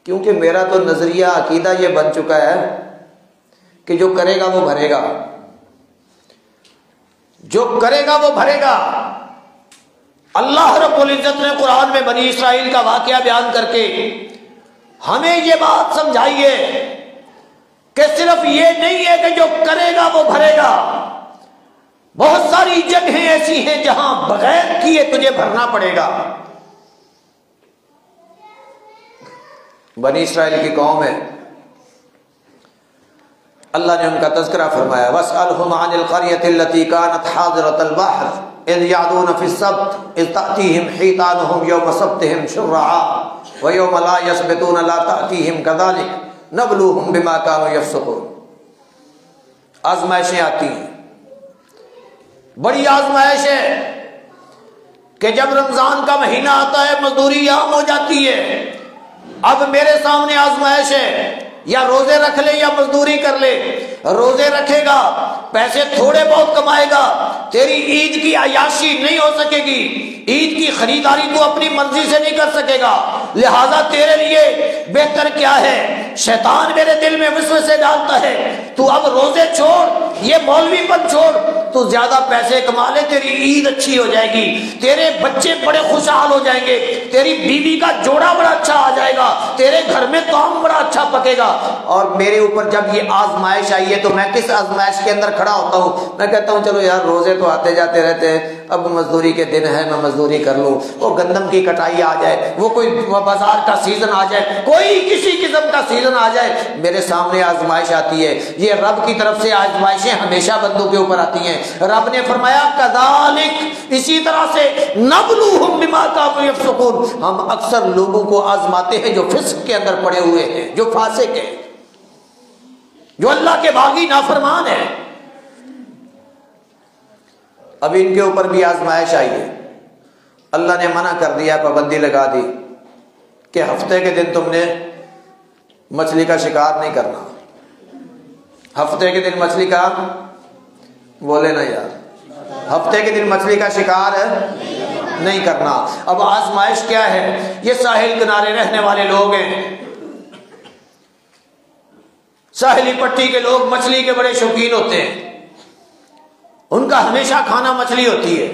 کیونکہ میرا تو نظریہ عقیدہ یہ بن چکا ہے کہ جو کرے گا وہ بھرے گا، جو کرے گا وہ بھرے گا۔ اللہ رب العزت نے قرآن میں بنی اسرائیل کا واقعہ بیان کر کے ہمیں یہ بات سمجھائیے کہ صرف یہ نہیں ہے کہ جو کرے گا وہ بھرے گا، بہت ساری جگہیں ایسی ہیں جہاں بغیر کیے تجھے بھرنا پڑے گا۔ بنی اسرائیل کی قوم ہے، اللہ نے ان کا تذکرہ فرمایا وَاسْأَلْهُمْ عَنِ الْقَرْيَةِ الَّتِي كَانَتْ حَاضِرَةَ الْبَحْرِ إِذْ يَعْدُونَ فِي السَّبْتِ إِذْ تَأْتِيهِمْ حِيتَانُهُمْ يَوْمَ سَبْتِهِمْ شُرَّعًا وَيَوْمَ لَا يَسْبِتُونَ لَا تَأْتِيهِمْ كَذَلِكَ نَبْلُوهُمْ بِمَا كَانُوا يَفْسُقُونَ۔ آزمائشیں آتی ہیں، بڑی آزمائش ہے کہ جب رمضان کا مہینہ آتا ہے مزدوری عام ہو جاتی ہے۔ اب میرے سامنے آزمائش ہے، یا روزے رکھ لے یا مزدوری کر لے۔ روزے رکھے گا پیسے تھوڑے بہت کمائے گا، تیری عید کی عیاشی نہیں ہو سکے گی، عید کی خریداری تو اپنی مرضی سے نہیں کر سکے گا، لہذا تیرے لیے بہتر کیا ہے؟ شیطان میرے دل میں وسوسے ڈالتا ہے تو اب روزے چھوڑ، یہ مولوی پن چھوڑ، تو زیادہ پیسے کما لے، تیری عید اچھی ہو جائے گی، تیرے بچے بڑے خوشحال ہو جائیں گے، تیری بیوی کا جوڑا بڑا اچھا آ جائے گا، تیرے گھر میں طعام بڑا اچھا پکے گا۔ اور میرے اوپر جب یہ آزمائش آئی ہے تو میں کس آزمائش کے اندر کھڑا ہوتا ہوں؟ میں کہتا ہوں چلو یار روزے تو آتے جاتے رہتے ہیں، اب مزدوری کے دن ہے میں مزدوری کر لوں، وہ گندم کی کٹائی آ جائے، وہ کوئی بازار کا سیزن آ جائے، کوئی کسی قسم کا سیزن آ جائے، میرے سامنے آزمائش آتی ہے۔ یہ رب کی طرف سے آزمائشیں ہمیشہ بندوں کے اوپر آتی ہیں۔ رب نے فرمایا کذالک، اسی طرح سے نبلوہم بما کانوا یفسقون، ہم اکثر لوگوں کو آزماتے ہیں جو فسق کے اندر پڑے ہوئے ہیں، جو فاسق ہیں، جو اللہ کے باغی نافرمان ہیں۔ اب ان کے اوپر بھی آزمائش آئی ہے، اللہ نے منع کر دیا، پابندی لگا دی کہ ہفتے کے دن تم نے مچھلی کا شکار نہیں کرنا۔ ہفتے کے دن مچھلی کا بولے نا یار، ہفتے کے دن مچھلی کا شکار نہیں کرنا۔ اب آزمائش کیا ہے؟ یہ ساحل کنارے رہنے والے لوگ ہیں، ساحلی پٹی کے لوگ مچھلی کے بڑے شوقین ہوتے ہیں، ان کا ہمیشہ کھانا مچھلی ہوتی ہے،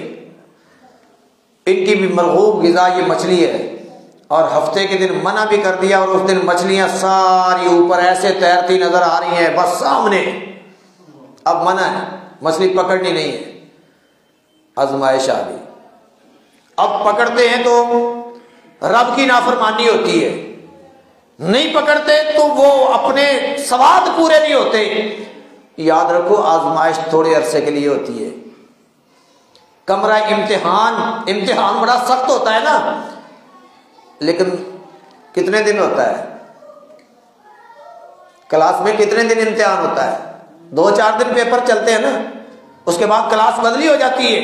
ان کی بھی مرغوب غذا یہ مچھلی ہے، اور ہفتے کے دن منع بھی کر دیا، اور اس دن مچھلیاں ساری اوپر ایسے تیرتی نظر آ رہی ہیں بس سامنے، اب منع ہے، مچھلی پکڑنی نہیں ہے، آزمائش آ گئی۔ اب پکڑتے ہیں تو رب کی نافرمانی ہوتی ہے، نہیں پکڑتے تو وہ اپنے سواد پورے نہیں ہوتے۔ یاد رکھو آزمائش تھوڑے عرصے کے لیے ہوتی ہے، کمرہ امتحان بڑا سخت ہوتا ہے نا، لیکن کتنے دن ہوتا ہے؟ کلاس میں کتنے دن امتحان ہوتا ہے؟ 2-4 دن پیپر چلتے ہیں نا، اس کے بعد کلاس بدلی ہو جاتی ہے،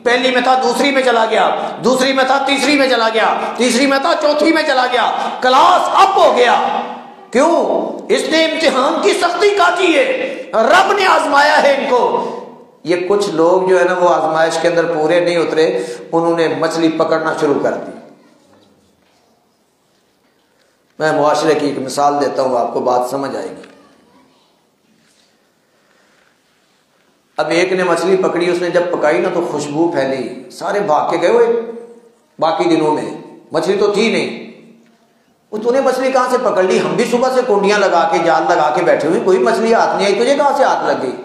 پہلی میں تھا دوسری میں چلا گیا، دوسری میں تھا تیسری میں چلا گیا، تیسری میں تھا چوتھی میں چلا گیا، کلاس اپ ہو گیا۔ کیوں؟ اس نے امتحان کی سختی کاٹی ہے، رب نے آزمایا ہے ان کو۔ یہ کچھ لوگ جو ہے نا وہ آزمائش کے اندر پورے نہیں اترے، انہوں نے مچھلی پکڑنا شروع کر دی۔ میں معاشرے کی ایک مثال دیتا ہوں، آپ کو بات سمجھ آئے گی۔ اب ایک نے مچھلی پکڑی، اس نے جب پکائی نا تو خوشبو پھیلی، سارے بھاگ کے گئے ہوئے، باقی دنوں میں مچھلی تو تھی نہیں، وہ تو نے مچھلی کہاں سے پکڑ لی؟ ہم بھی صبح سے کنڈیاں لگا کے جال لگا کے بیٹھے ہوئے، کوئی مچھلی ہاتھ نہیں آئی، تجھے کہاں سے ہاتھ لگ گئی؟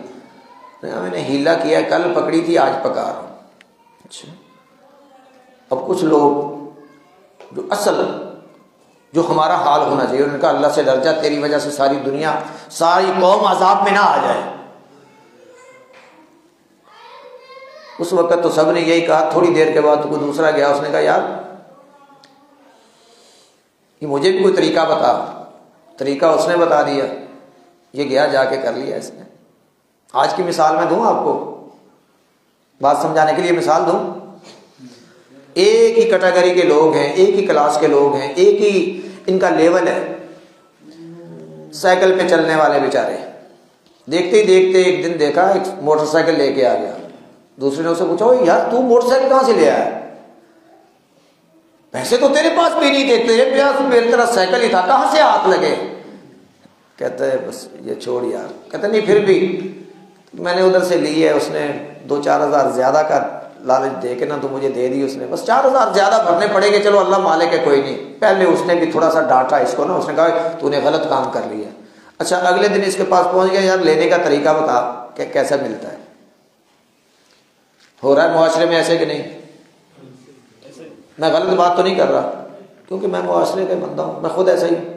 میں نے ہیلا کیا، کل پکڑی تھی آج پکا رہا ہوں۔ اچھا، اب کچھ لوگ جو اصل جو ہمارا حال ہونا چاہیے، انہوں نے کہا اللہ سے ڈر جا، تیری وجہ سے ساری دنیا ساری قوم عذاب میں نہ آ جائے۔ اس وقت تو سب نے یہی کہا، تھوڑی دیر کے بعد کوئی دوسرا گیا، اس نے کہا یار یہ مجھے بھی کوئی طریقہ بتا۔ طریقہ اس نے بتا دیا، یہ گیا جا کے کر لیا اس نے۔ آج کی مثال میں دوں آپ کو، بات سمجھانے کے لیے مثال دوں۔ ایک ہی کیٹیگری کے لوگ ہیں، ایک ہی کلاس کے لوگ ہیں، ایک ہی ان کا لیول ہے، سائیکل پہ چلنے والے بیچارے۔ دیکھتے ہی دیکھتے ایک دن دیکھا ایک موٹر سائیکل لے کے آ گیا، دوسرے نے اسے پوچھا یار تو موٹر سائیکل کہاں سے لے آیا؟ پیسے تو تیرے پاس بھی نہیں دیتے، میری طرح سائیکل ہی تھا، کہاں سے ہاتھ لگے؟ کہتا ہے بس یہ چھوڑ یار۔ کہتا نہیں پھر بھی میں نے ادھر سے لی ہے، اس نے 2-4 ہزار زیادہ کا لالچ دے کے نا تو مجھے دے دی اس نے، بس 4 ہزار زیادہ بھرنے پڑے گے، چلو اللہ مالک ہے کوئی نہیں۔ پہلے اس نے بھی تھوڑا سا ڈانٹا اس کو نا، اس نے کہا تو نے غلط کام کر لیا۔ اچھا اگلے دن اس کے پاس پہنچ گیا، یار لینے کا طریقہ بتا کہ کیسا ملتا ہے۔ ہو رہا ہے معاشرے میں ایسے کہ نہیں؟ میں غلط بات تو نہیں کر رہا، کیونکہ میں معاشرے کا بندہ ہوں، میں خود ایسا ہی ہوں۔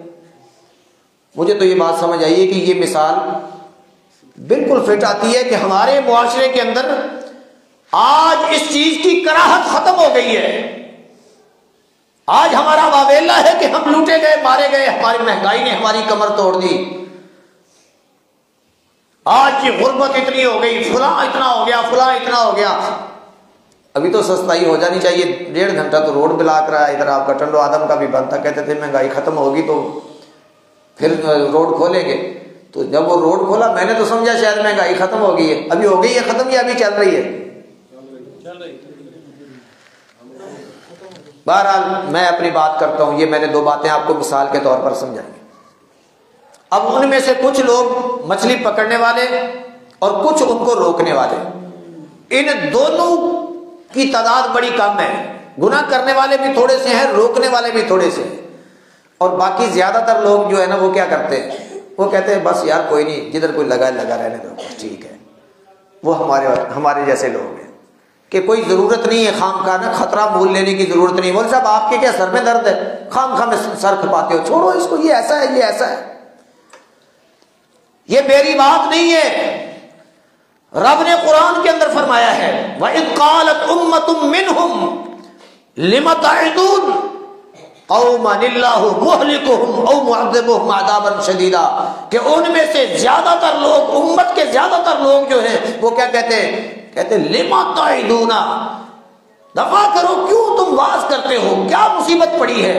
مجھے تو یہ بات سمجھ آئی ہے کہ یہ مثال بالکل فٹ آتی ہے کہ ہمارے معاشرے کے اندر آج اس چیز کی کراہت ختم ہو گئی ہے۔ آج ہمارا واویلا ہے کہ ہم لوٹے گئے، مارے گئے، ہماری مہنگائی نے ہماری کمر توڑ دی۔ آج کی غربت اتنی ہو گئی، فلاں اتنا ہو گیا، فلاں اتنا ہو گیا۔ ابھی تو سستائی ہو جانی چاہیے، 1.5 گھنٹہ تو روڈ بلاک رہا ہے، ادھر آپ کا ٹنڈو آدم کا بھی بند تھا، کہتے تھے مہنگائی ختم ہوگی تو پھر روڈ کھولیں گے۔ تو جب وہ روڈ کھولا میں نے تو سمجھا شاید مہنگائی ختم ہو گئی ہے۔ ابھی ہو گئی ہے ختم یا ابھی چل رہی ہے؟ بہرحال میں اپنی بات کرتا ہوں، یہ میں نے 2 باتیں آپ کو مثال کے طور پر سمجھائی۔ اب ان میں سے کچھ لوگ مچھلی پکڑنے والے اور کچھ ان کو روکنے والے، ان دونوں کی تعداد بڑی کم ہے۔ گناہ کرنے والے بھی تھوڑے سے ہیں، روکنے والے بھی تھوڑے سے ہیں، اور باقی زیادہ تر لوگ جو ہے نا وہ کیا کرتے ہیں، وہ کہتے ہیں بس یار کوئی نہیں، جدھر کوئی لگا رہنے دو، ٹھیک ہے۔ وہ ہمارے جیسے لوگ ہیں کہ کوئی ضرورت نہیں ہے خام خواہ نا خطرہ مول لینے کی ضرورت نہیں۔ مول صاحب آپ کے کیا سر میں درد ہے، خام خواہ میں سر کھپاتے ہو، چھوڑو اس کو، یہ ایسا ہے، یہ ایسا ہے۔ یہ میری بات نہیں ہے، رب نے قرآن کے اندر فرمایا ہے وَإِذْ قَالَتْ أُمَّةٌ مِّنْهُمْ لِمَ تَعِظُونَ قَوْمًا اللَّهُ مُهْلِكُهُمْ أَوْ مُعَذِّبُهُمْ عَذَابًا شَدِيدًا، کہ ان میں سے زیادہ تر لوگ، امت کے زیادہ تر لوگ جو ہیں وہ کیا کہتے ہیں، کہتے ہیں لِمَ تَعِظُونَ، دفع کرو، کیوں تم واز کرتے ہو، کیا مصیبت پڑی ہے،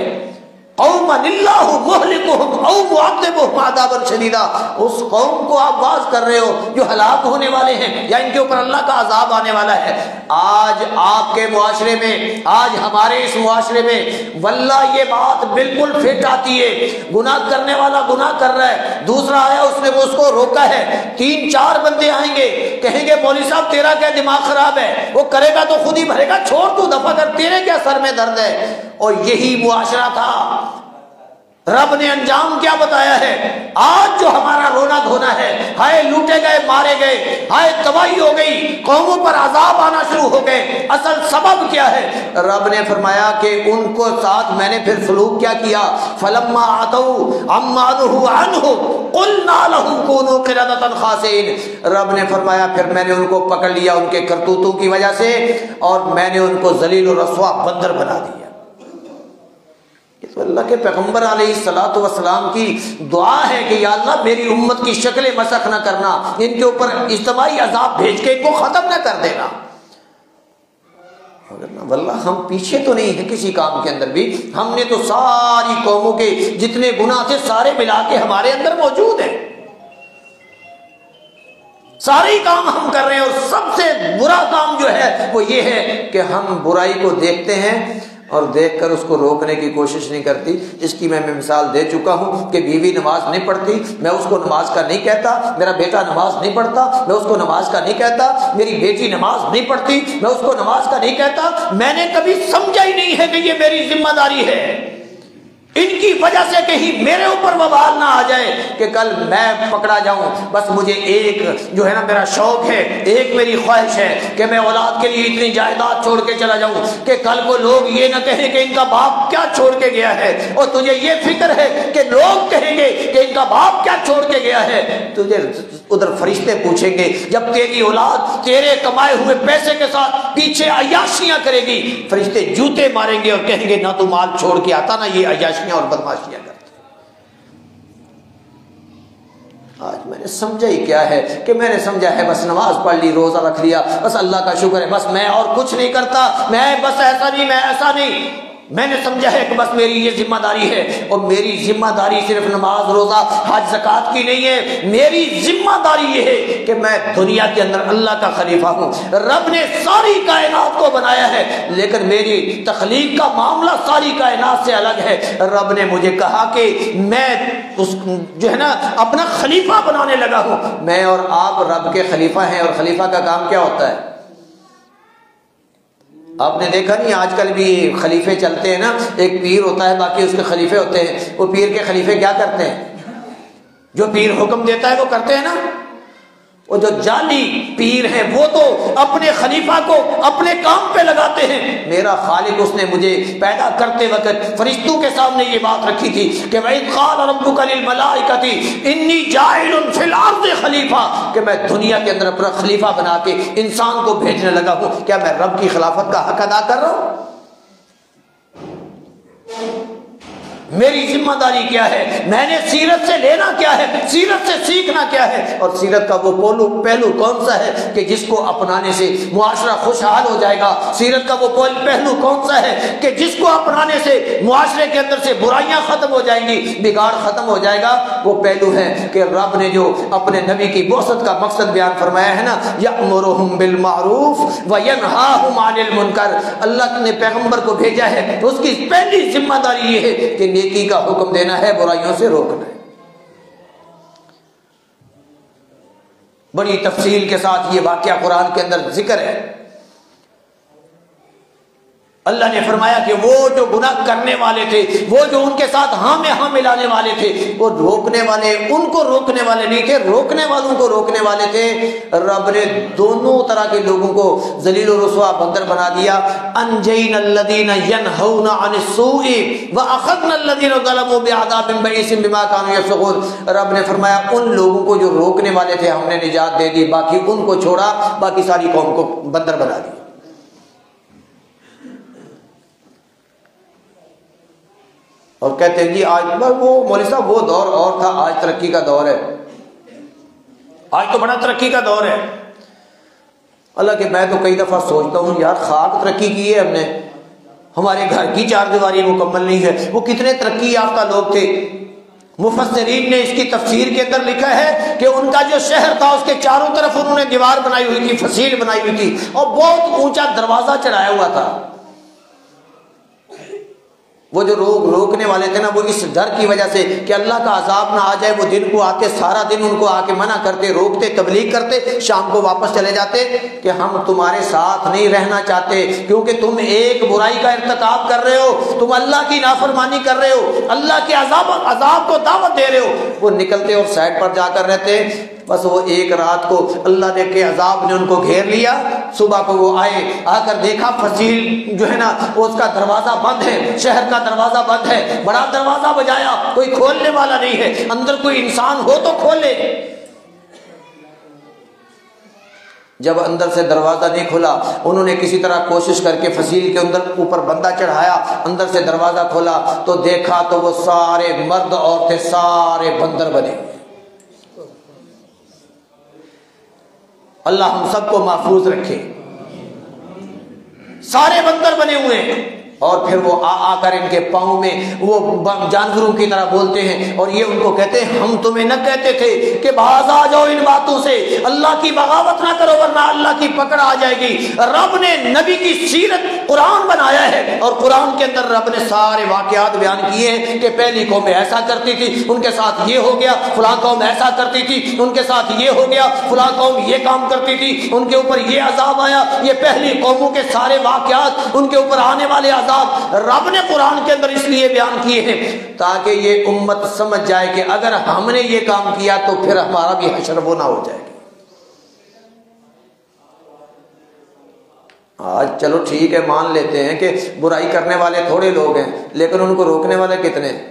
قوما اللہ مہلکہم او معذبہم عذابا شدیدا، اس قوم کو آپ واز کر رہے ہو جو ہلاک ہونے والے ہیں یا ان کے اوپر اللہ کا عذاب آنے والا ہے۔ آج آپ کے معاشرے میں، آج ہمارے اس معاشرے میں واللہ یہ بات بالکل فٹ آتی ہے، گناہ کرنے والا گناہ کر رہا ہے، دوسرا آیا اس نے وہ اس کو روکا ہے، 3-4 بندے آئیں گے کہیں گے مولوی صاحب تیرا کیا دماغ خراب ہے، وہ کرے گا تو خود ہی بھرے گا، چھوڑ تو دفع کر، تیرے کیا سر میں درد ہے۔ اور یہی معاشرہ تھا، رب نے انجام کیا بتایا ہے؟ آج جو ہمارا رونا دھونا ہے، ہائے لوٹے گئے، مارے گئے، ہائے تباہی ہو گئی، قوموں پر عذاب آنا شروع ہو گئے، اصل سبب کیا ہے؟ رب نے فرمایا کہ ان کو ساتھ میں نے پھر سلوک کیا کیا، فلما عتوا عما نهوا عنہ قلنا لهم كونوا قردة خاسئین۔ رب نے فرمایا پھر میں نے ان کو پکڑ لیا ان کے کرتوتوں کی وجہ سے، اور میں نے ان کو ذلیل و رسوا بندر بنا دیا۔ تو اللہ کے پیغمبر علیہ الصلوۃ والسلام کی دعا ہے کہ یا اللہ میری امت کی شکل مسخ نہ کرنا، ان کے اوپر اجتماعی عذاب بھیج کے ان کو ختم نہ کر دینا۔ واللہ ہم پیچھے تو نہیں ہیں کسی کام کے اندر بھی، ہم نے تو ساری قوموں کے جتنے گناہ تھے سارے ملا کے ہمارے اندر موجود ہیں، سارے کام ہم کر رہے ہیں، اور سب سے برا کام جو ہے وہ یہ ہے کہ ہم برائی کو دیکھتے ہیں اور دیکھ کر اس کو روکنے کی کوشش نہیں کرتی۔ اس کی میں مثال دے چکا ہوں کہ بیوی نماز نہیں پڑھتی، میں اس کو نماز کا نہیں کہتا، میرا بیٹا نماز نہیں پڑھتا، میں اس کو نماز کا نہیں کہتا، میری بیٹی نماز نہیں پڑھتی، میں اس کو نماز کا نہیں کہتا۔ میں نے کبھی سمجھا ہی نہیں ہے کہ یہ میری ذمہ داری ہے، ان کی وجہ سے کہیں میرے اوپر وبال نہ آ جائے کہ کل میں پکڑا جاؤں۔ بس مجھے ایک جو ہے نا میرا شوق ہے، ایک میری خواہش ہے کہ میں اولاد کے لیے اتنی جائیداد چھوڑ کے چلا جاؤں کہ کل کو لوگ یہ نہ کہیں کہ ان کا باپ کیا چھوڑ کے گیا ہے، اور تجھے یہ فکر ہے کہ لوگ کہیں گے کہ ان کا باپ کیا چھوڑ کے گیا ہے، تجھے ادھر فرشتے پوچھیں گے جب تیری اولاد تیرے کمائے ہوئے پیسے کے ساتھ پیچھے عیاشیاں کرے گی، فرشتے جوتے ماریں گے اور کہیں گے نہ تو مال چھوڑ کے آتا نہ یہ عیاشیاں اور بدماشیاں کرتے۔ آج میں نے سمجھا ہی کیا ہے کہ میں نے سمجھا ہے بس نماز پڑھ لی، روزہ رکھ لیا، بس اللہ کا شکر ہے، بس میں اور کچھ نہیں کرتا، میں بس ایسا نہیں، میں ایسا نہیں۔ میں نے سمجھا ہے کہ بس میری یہ ذمہ داری ہے، اور میری ذمہ داری صرف نماز روزہ حج زکوٰۃ کی نہیں ہے، میری ذمہ داری یہ ہے کہ میں دنیا کے اندر اللہ کا خلیفہ ہوں۔ رب نے ساری کائنات کو بنایا ہے، لیکن میری تخلیق کا معاملہ ساری کائنات سے الگ ہے۔ رب نے مجھے کہا کہ میں اس جو ہے نا اپنا خلیفہ بنانے لگا ہوں۔ میں اور آپ رب کے خلیفہ ہیں، اور خلیفہ کا کام کیا ہوتا ہے؟ آپ نے دیکھا نہیں آج کل بھی خلیفے چلتے ہیں نا، ایک پیر ہوتا ہے باقی اس کے خلیفے ہوتے ہیں، وہ پیر کے خلیفے کیا کرتے ہیں؟ جو پیر حکم دیتا ہے وہ کرتے ہیں نا۔ وہ جو جعلی پیر ہیں وہ تو اپنے خلیفہ کو اپنے کام پہ لگاتے ہیں۔ میرا خالق اس نے مجھے پیدا کرتے وقت فرشتوں کے سامنے یہ بات رکھی تھی کہ وَإِذْ قَالَ رَبُّكَ لِلْمَلَائِكَةِ إِنِّي جَاعِلٌ فِي الْأَرْضِ خلیفہ، کہ میں دنیا کے اندر اپنا خلیفہ بنا کے انسان کو بھیجنے لگا ہوں۔ کیا میں رب کی خلافت کا حق ادا کر رہا ہوں؟ میری ذمہ داری کیا ہے؟ میں نے سیرت سے لینا کیا ہے؟ سیرت سے سیکھنا کیا ہے؟ اور سیرت کا وہ پہلو کون سا ہے کہ جس کو اپنانے سے معاشرہ خوشحال ہو جائے گا؟ سیرت کا وہ پہلو کون سا ہے کہ جس کو اپنانے سے معاشرے کے اندر سے برائیاں ختم ہو جائیں گی، بگاڑ ختم ہو جائے گا؟ وہ پہلو ہے کہ رب نے جو اپنے نبی کی بعثت کا مقصد بیان فرمایا ہے نا، یأمرہم بالمعروف وینہاہم عن المنکر، اللہ نے پیغمبر کو بھیجا ہے، اس کی پہلی ذمہ داری یہ ہے کہ نیکی کا حکم دینا ہے، برائیوں سے روکنا ہے۔ بڑی تفصیل کے ساتھ یہ واقعہ قرآن کے اندر ذکر ہے۔ اللہ نے فرمایا کہ وہ جو گناہ کرنے والے تھے، وہ جو ان کے ساتھ ہاں میں ہاں ملانے والے تھے، وہ روکنے والے ان کو روکنے والے نہیں تھے، روکنے والوں کو روکنے والے تھے۔ رب نے دونوں طرح کے لوگوں کو ذلیل و رسوا بندر بنا دیا۔ انجینا الذین ینہون عن السوء واخذنا الذین ظلموا بعذاب بئیس بما کانوا یفسقون۔ رب نے فرمایا ان لوگوں کو جو روکنے والے تھے ہم نے نجات دے دی، باقی ان کو چھوڑا، باقی ساری قوم کو بندر بنا دیا۔ اور کہتے ہیں جی آج وہ مولوی صاحب وہ دور اور تھا، آج ترقی کا دور ہے، آج تو بڑا ترقی کا دور ہے۔ اللہ کہ میں تو کئی دفعہ سوچتا ہوں یار خاک ترقی کی ہے ہم نے، ہمارے گھر کی چار دیواری مکمل نہیں ہے. وہ کتنے ترقی یافتہ لوگ تھے. مفسرین نے اس کی تفسیر کے اندر لکھا ہے کہ ان کا جو شہر تھا اس کے چاروں طرف انہوں نے دیوار بنائی ہوئی تھی, فصیل بنائی ہوئی تھی, اور بہت اونچا دروازہ چڑھایا ہوا تھا. وہ جو روکنے والے تھے نا, وہ اس ڈر کی وجہ سے کہ اللہ کا عذاب نہ آ جائے, وہ دن کو آتے, سارا دن ان کو آ کے منع کرتے, روکتے, تبلیغ کرتے, شام کو واپس چلے جاتے کہ ہم تمہارے ساتھ نہیں رہنا چاہتے, کیونکہ تم ایک برائی کا ارتکاب کر رہے ہو, تم اللہ کی نافرمانی کر رہے ہو, اللہ کے عذاب کو دعوت دے رہے ہو. وہ نکلتے اور سائڈ پر جا کر رہتے. بس وہ ایک رات کو اللہ نے کے عذاب نے ان کو گھیر لیا. صبح کو وہ آئے, آ کر دیکھا فصیل جو ہے نا وہ اس کا دروازہ بند ہے, شہر کا دروازہ بند ہے. بڑا دروازہ بجایا, کوئی کھولنے والا نہیں ہے. اندر کوئی انسان ہو تو کھولے. جب اندر سے دروازہ نہیں کھلا, انہوں نے کسی طرح کوشش کر کے فصیل کے اندر اوپر بندہ چڑھایا, اندر سے دروازہ کھولا تو دیکھا تو وہ سارے مرد عورتیں سارے بندر بنے. اللہ ہم سب کو محفوظ رکھے. سارے بندر بنے ہوئے ہیں. اور پھر وہ آ کر ان کے پاؤں میں وہ جانوروں کی طرح بولتے ہیں, اور یہ ان کو کہتے ہیں ہم تمہیں نہ کہتے تھے کہ باز آ جاؤ ان باتوں سے, اللہ کی بغاوت نہ کرو ورنہ اللہ کی پکڑ آ جائے گی. رب نے نبی کی سیرت قرآن بنایا ہے, اور قرآن کے اندر رب نے سارے واقعات بیان کیے ہیں کہ پہلی قوم ایسا کرتی تھی, ان کے ساتھ یہ ہو گیا, فلاں قوم ایسا کرتی تھی, ان کے ساتھ یہ ہو گیا, فلاں قوم یہ کام کرتی تھی, ان کے اوپر یہ عذاب آیا. یہ پہلی قوموں کے سارے واقعات, ان کے اوپر آنے والے رب نے قرآن کے اندر اس لیے بیان کیے ہیں تاکہ یہ امت سمجھ جائے کہ اگر ہم نے یہ کام کیا تو پھر ہمارا بھی حشر وہ نہ ہو جائے گا. آج چلو ٹھیک ہے, مان لیتے ہیں کہ برائی کرنے والے تھوڑے لوگ ہیں, لیکن ان کو روکنے والے کتنے ہیں.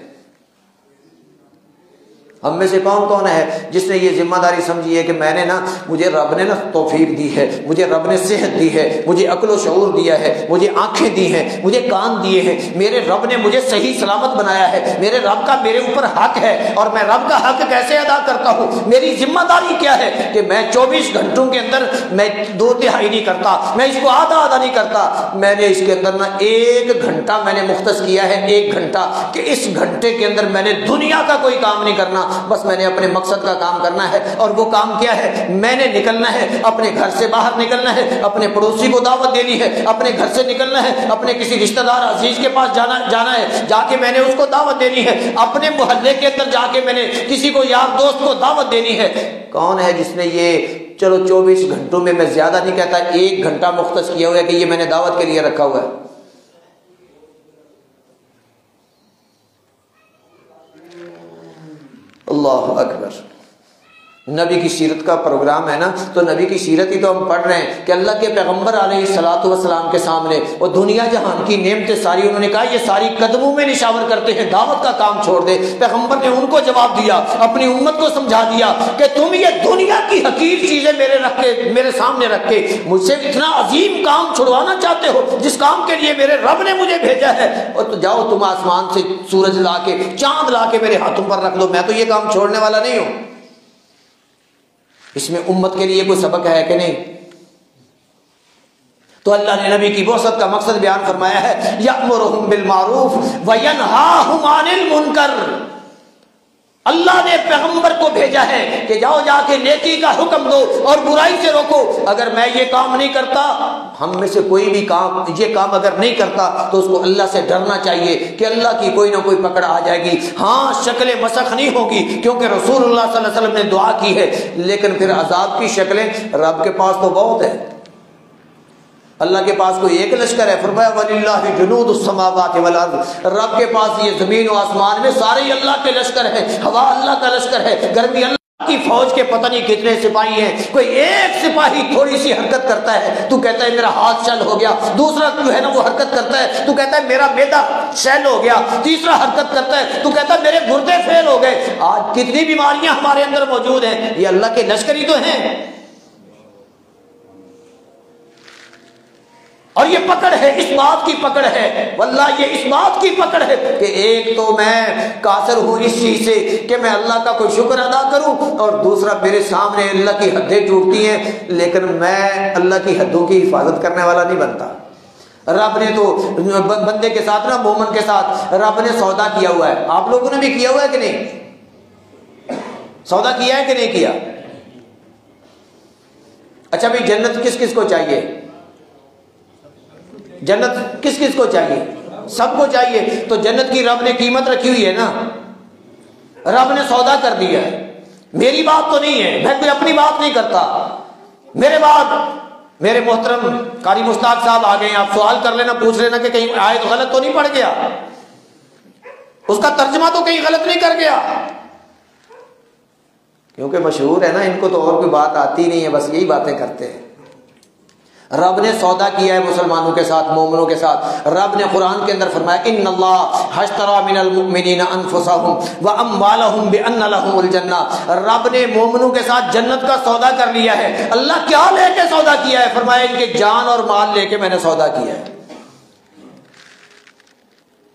ہم میں سے کون ہے جس نے یہ ذمہ داری سمجھی ہے کہ میں نے نا, مجھے رب نے نا توفیق دی ہے, مجھے رب نے صحت دی ہے, مجھے عقل و شعور دیا ہے, مجھے آنکھیں دی ہیں, مجھے کان دیے ہیں, میرے رب نے مجھے صحیح سلامت بنایا ہے, میرے رب کا میرے اوپر حق ہے, اور میں رب کا حق کیسے ادا کرتا ہوں, میری ذمہ داری کیا ہے کہ میں 24 گھنٹوں کے اندر میں 2/3 نہیں کرتا, میں اس کو آدھا نہیں کرتا. میں نے اس کے اندر نا 1 گھنٹہ میں نے مختص کیا ہے, 1 گھنٹہ, کہ اس گھنٹے کے اندر میں نے دنیا کا کوئی کام نہیں کرنا, بس میں نے اپنے مقصد کا کام کرنا ہے. اور وہ کام کیا ہے, میں نے نکلنا ہے, اپنے گھر سے باہر نکلنا ہے, اپنے پڑوسی کو دعوت دینی ہے, اپنے گھر سے نکلنا ہے, اپنے کسی رشتہ دار عزیز کے پاس جانا ہے, جا کے میں نے اس کو دعوت دینی ہے, اپنے محلے کے اندر جا کے میں نے کسی کو یار دوست کو دعوت دینی ہے. کون ہے جس نے یہ چلو 24 گھنٹوں میں زیادہ نہیں کہتا 1 گھنٹہ مختص کیا ہوا ہے کہ یہ میں نے دعوت کے لیے رکھا ہوا ہے. اللہ اکبر. نبی کی سیرت کا پروگرام ہے نا, تو نبی کی سیرت ہی تو ہم پڑھ رہے ہیں کہ اللہ کے پیغمبر علیہ الصلوۃ والسلام کے سامنے وہ دنیا جہان کی نعمتیں ساری, انہوں نے کہا یہ ساری قدموں میں نشاور کرتے ہیں, دعوت کا کام چھوڑ دے. پیغمبر نے ان کو جواب دیا, اپنی امت کو سمجھا دیا کہ تم یہ دنیا کی حقیر چیزیں میرے سامنے رکھ کے مجھ سے اتنا عظیم کام چھڑوانا چاہتے ہو جس کام کے لیے میرے رب نے مجھے بھیجا ہے, اور تو جاؤ تم آسمان سے سورج لا کے, چاند لا کے میرے ہاتھوں پر رکھ دو, میں تو یہ کام چھوڑنے والا نہیں ہوں. اس میں امت کے لیے کوئی سبق ہے کہ نہیں؟ تو اللہ نے نبی کی بعثت کا مقصد بیان فرمایا ہے, یأمرہم بالمعروف وینہاہم عن المنکر. اللہ نے پیغمبر کو بھیجا ہے کہ جاؤ جا کے نیکی کا حکم دو اور برائی سے روکو. اگر میں یہ کام نہیں کرتا, ہم میں سے کوئی بھی یہ کام اگر نہیں کرتا تو اس کو اللہ سے ڈرنا چاہیے کہ اللہ کی کوئی نہ کوئی پکڑ آ جائے گی. ہاں شکلیں مسخ نہیں ہوگی کیونکہ رسول اللہ صلی اللہ علیہ وسلم نے دعا کی ہے, لیکن پھر عذاب کی شکلیں رب کے پاس تو بہت ہے. اللہ کے پاس کوئی ایک لشکر ہے, فرمایا وَلِلَّهِ جُنُودُ السَّمَاوَاتِ وَالْأَرْضِ. رب کے پاس یہ زمین و آسمان میں سارے اللہ کے لشکر ہیں, ہوا اللہ کا لشکر ہے, گرمی اللہ کی فوج کے پتہ نہیں کتنے سپاہی ہیں. کوئی ایک سپاہی تھوڑی سی حرکت کرتا ہے تو کہتا ہے میرا ہاتھ شل ہو گیا, دوسرا جو ہے نا وہ حرکت کرتا ہے تو کہتا ہے میرا معدہ شل ہو گیا, تیسرا حرکت کرتا ہے تو کہتا ہے میرے گردے فیل ہو گئے. آج کتنی بیماریاں ہمارے اندر موجود ہیں, یہ اللہ کے لشکر ہی تو ہیں. اور یہ پکڑ ہے, اس بات کی پکڑ ہے, واللہ یہ اس بات کی پکڑ ہے کہ ایک تو میں قاصر ہوں اس چیز سے کہ میں اللہ کا کوئی شکر ادا کروں, اور دوسرا میرے سامنے اللہ کی حدیں ٹوٹتی ہیں لیکن میں اللہ کی حدوں کی حفاظت کرنے والا نہیں بنتا. رب نے تو بندے کے ساتھ نا، مومن کے ساتھ رب نے سودا کیا ہوا ہے. آپ لوگوں نے بھی کیا ہوا ہے کہ نہیں؟ سودا کیا ہے کہ نہیں کیا؟ اچھا بھائی، جنت کس کس کو چاہیے؟ جنت کس کس کو چاہیے؟ سب کو چاہیے. تو جنت کی رب نے قیمت رکھی ہوئی ہے نا، رب نے سودا کر دیا ہے. میری بات تو نہیں ہے، میں کوئی اپنی بات نہیں کرتا. میرے بعد میرے محترم قاری مشتاق صاحب آ گئے، آپ سوال کر لینا، پوچھ لینا کہ کہیں آیت غلط تو نہیں پڑھ گیا، اس کا ترجمہ تو کہیں غلط نہیں کر گیا. کیونکہ مشہور ہے نا، ان کو تو اور کوئی بات آتی نہیں ہے، بس یہی باتیں کرتے ہیں. رب نے سودا کیا ہے مسلمانوں کے ساتھ، مومنوں کے ساتھ. رب نے قرآن کے اندر فرمایا ان اللہ اشتری من المؤمنین انفسهم واموالهم بان لهم الجنہ. رب نے مومنوں کے ساتھ جنت کا سودا کر لیا ہے. اللہ کیا لے کے سودا کیا ہے؟ فرمایا ان کے جان اور مال لے کے میں نے سودا کیا ہے.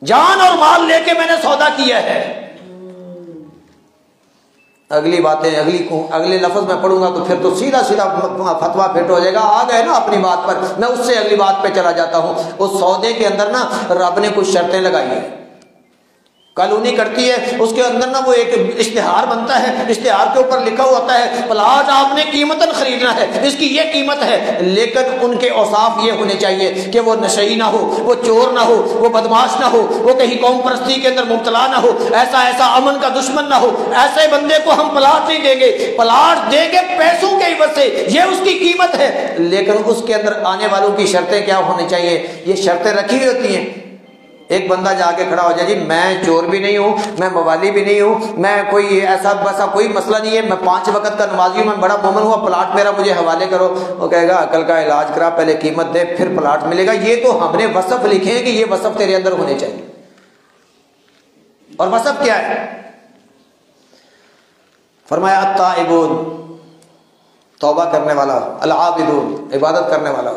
جان اور مال لے کے میں نے سودا کیا ہے. اگلی باتیں اگلے لفظ میں پڑھوں گا تو پھر تو سیدھا فتویٰ پھٹ ہو جائے گا. آ گئے نا اپنی بات پر، میں اس سے اگلی بات پہ چلا جاتا ہوں. اس سودے کے اندر نا رب نے کچھ شرطیں لگائی ہیں. کالونی کرتی ہے، اس کے اندر نا وہ ایک اشتہار بنتا ہے، اشتہار کے اوپر لکھا ہوا ہوتا ہے پلاٹ آپ نے قیمتاً خریدنا ہے، اس کی یہ قیمت ہے. لیکن ان کے اوصاف یہ ہونے چاہیے کہ وہ نشئی نہ ہو، وہ چور نہ ہو، وہ بدماش نہ ہو، وہ کہیں قوم پرستی کے اندر مبتلا نہ ہو، ایسا امن کا دشمن نہ ہو. ایسے بندے کو ہم پلاٹ نہیں دیں گے. پلاٹ دیں گے پیسوں کے عوض سے، یہ اس کی قیمت ہے. لیکن اس کے اندر آنے والوں کی شرطیں کیا ہونی چاہیے؟ یہ شرطیں رکھی ہوئی ہوتی ہیں. ایک بندہ جا کے کھڑا ہو جائے، جی میں چور بھی نہیں ہوں، میں موالی بھی نہیں ہوں، میں کوئی ایسا کوئی مسئلہ نہیں ہے، میں 5 وقت کا نمازی ہوں، میں بڑا مومن ہوں، پلاٹ میرا مجھے حوالے کرو. وہ کہے گا عقل کا علاج کرا، پہلے قیمت دے پھر پلاٹ ملے گا. یہ تو ہم نے وصف لکھے ہیں کہ یہ وصف تیرے اندر ہونے چاہیے. اور وصف کیا ہے؟ فرمایا التائبون، توبہ کرنے والا، العابدون، عبادت کرنے والا.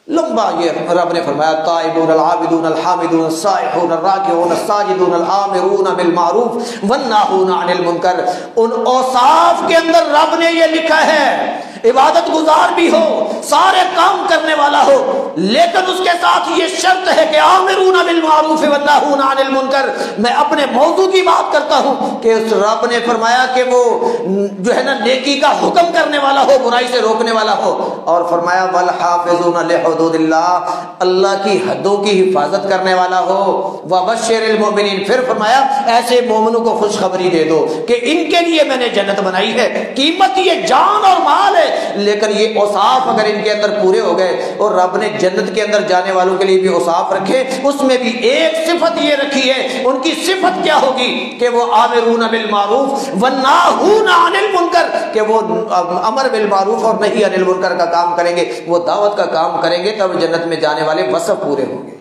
لمبا یہ رب نے فرمایا التائبون العابدون الحامدون السائحون الراکعون الساجدون الآمرون بالمعروف والناہون عن المنکر. ان اوصاف کے اندر رب نے یہ لکھا ہے عبادت گزار بھی ہو، سارے کام کرنے والا ہو، لیکن اس کے ساتھ یہ شرط ہے کہ آمرون بالمعروف والناہون عن المنکر. میں اپنے موضوع کی بات کرتا ہوں کہ اس رب نے فرمایا کہ وہ جو ہے نا نیکی کا حکم کرنے والا ہو، برائی سے روکنے والا ہو. اور فرمایا والحافظون لحدود اللہ، اللہ کی حدوں کی حفاظت کرنے والا ہو. وبشر المؤمنین، پھر فرمایا ایسے مومنوں کو خوشخبری دے دو کہ ان کے لیے میں نے جنت بنائی ہے. قیمت یہ جان اور مال ہے، لیکن یہ اوصاف اگر ان کے اندر پورے ہو گئے، اور رب نے جنت کے اندر جانے والوں کے لیے بھی اوصاف رکھے، اس میں بھی ایک صفت یہ رکھی ہے. ان کی صفت کیا ہوگی؟ کہ وہ آمرون بالمعروف والناہون عن المنکر، کہ وہ امر بالمعروف اور نہی عن المنکر کا کام کریں گے، وہ دعوت کا کام کریں گے، تب جنت میں جانے والے وصف پورے ہوں گے.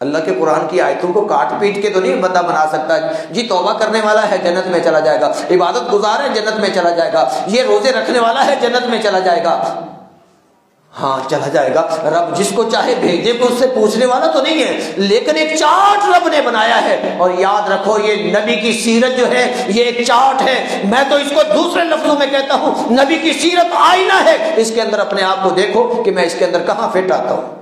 اللہ کے قرآن کی آیتوں کو کاٹ پیٹ کے تو نہیں بندہ بنا سکتا. جی توبہ کرنے والا ہے جنت میں چلا جائے گا، عبادت گزار ہے جنت میں چلا جائے گا، یہ روزے رکھنے والا ہے جنت میں چلا جائے گا. ہاں چلا جائے گا. رب جس کو چاہے بھیج دے، کوئی اس سے پوچھنے والا تو نہیں ہے، لیکن ایک چارٹ رب نے بنایا ہے. اور یاد رکھو یہ نبی کی سیرت جو ہے یہ ایک چارٹ ہے. میں تو اس کو دوسرے لفظوں میں کہتا ہوں نبی کی سیرت آئینہ ہے. اس کے اندر اپنے آپ کو دیکھو کہ میں اس کے اندر کہاں فٹ آتا ہوں.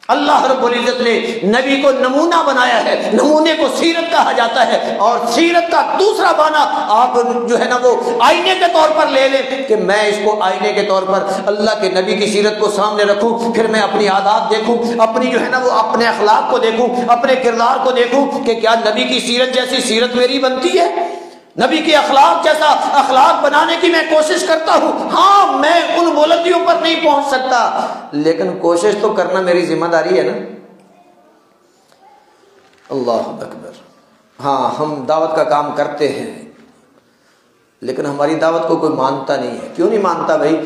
اللہ رب العزت نے نبی کو نمونہ بنایا ہے. نمونے کو سیرت کہا جاتا ہے، اور سیرت کا دوسرا معنی آپ جو ہے نا وہ آئینے کے طور پر لے لیں کہ میں اس کو آئینے کے طور پر اللہ کے نبی کی سیرت کو سامنے رکھوں، پھر میں اپنی عادات دیکھوں، اپنی جو ہے نا وہ اپنے اخلاق کو دیکھوں، اپنے کردار کو دیکھوں کہ کیا نبی کی سیرت جیسی سیرت میری بنتی ہے، نبی کے اخلاق جیسا اخلاق بنانے کی میں کوشش کرتا ہوں. ہاں میں ان بلندیوں پر نہیں پہنچ سکتا، لیکن کوشش تو کرنا میری ذمہ داری ہے نا. اللہ اکبر. ہاں ہم دعوت کا کام کرتے ہیں، لیکن ہماری دعوت کو کوئی مانتا نہیں ہے. کیوں نہیں مانتا بھائی؟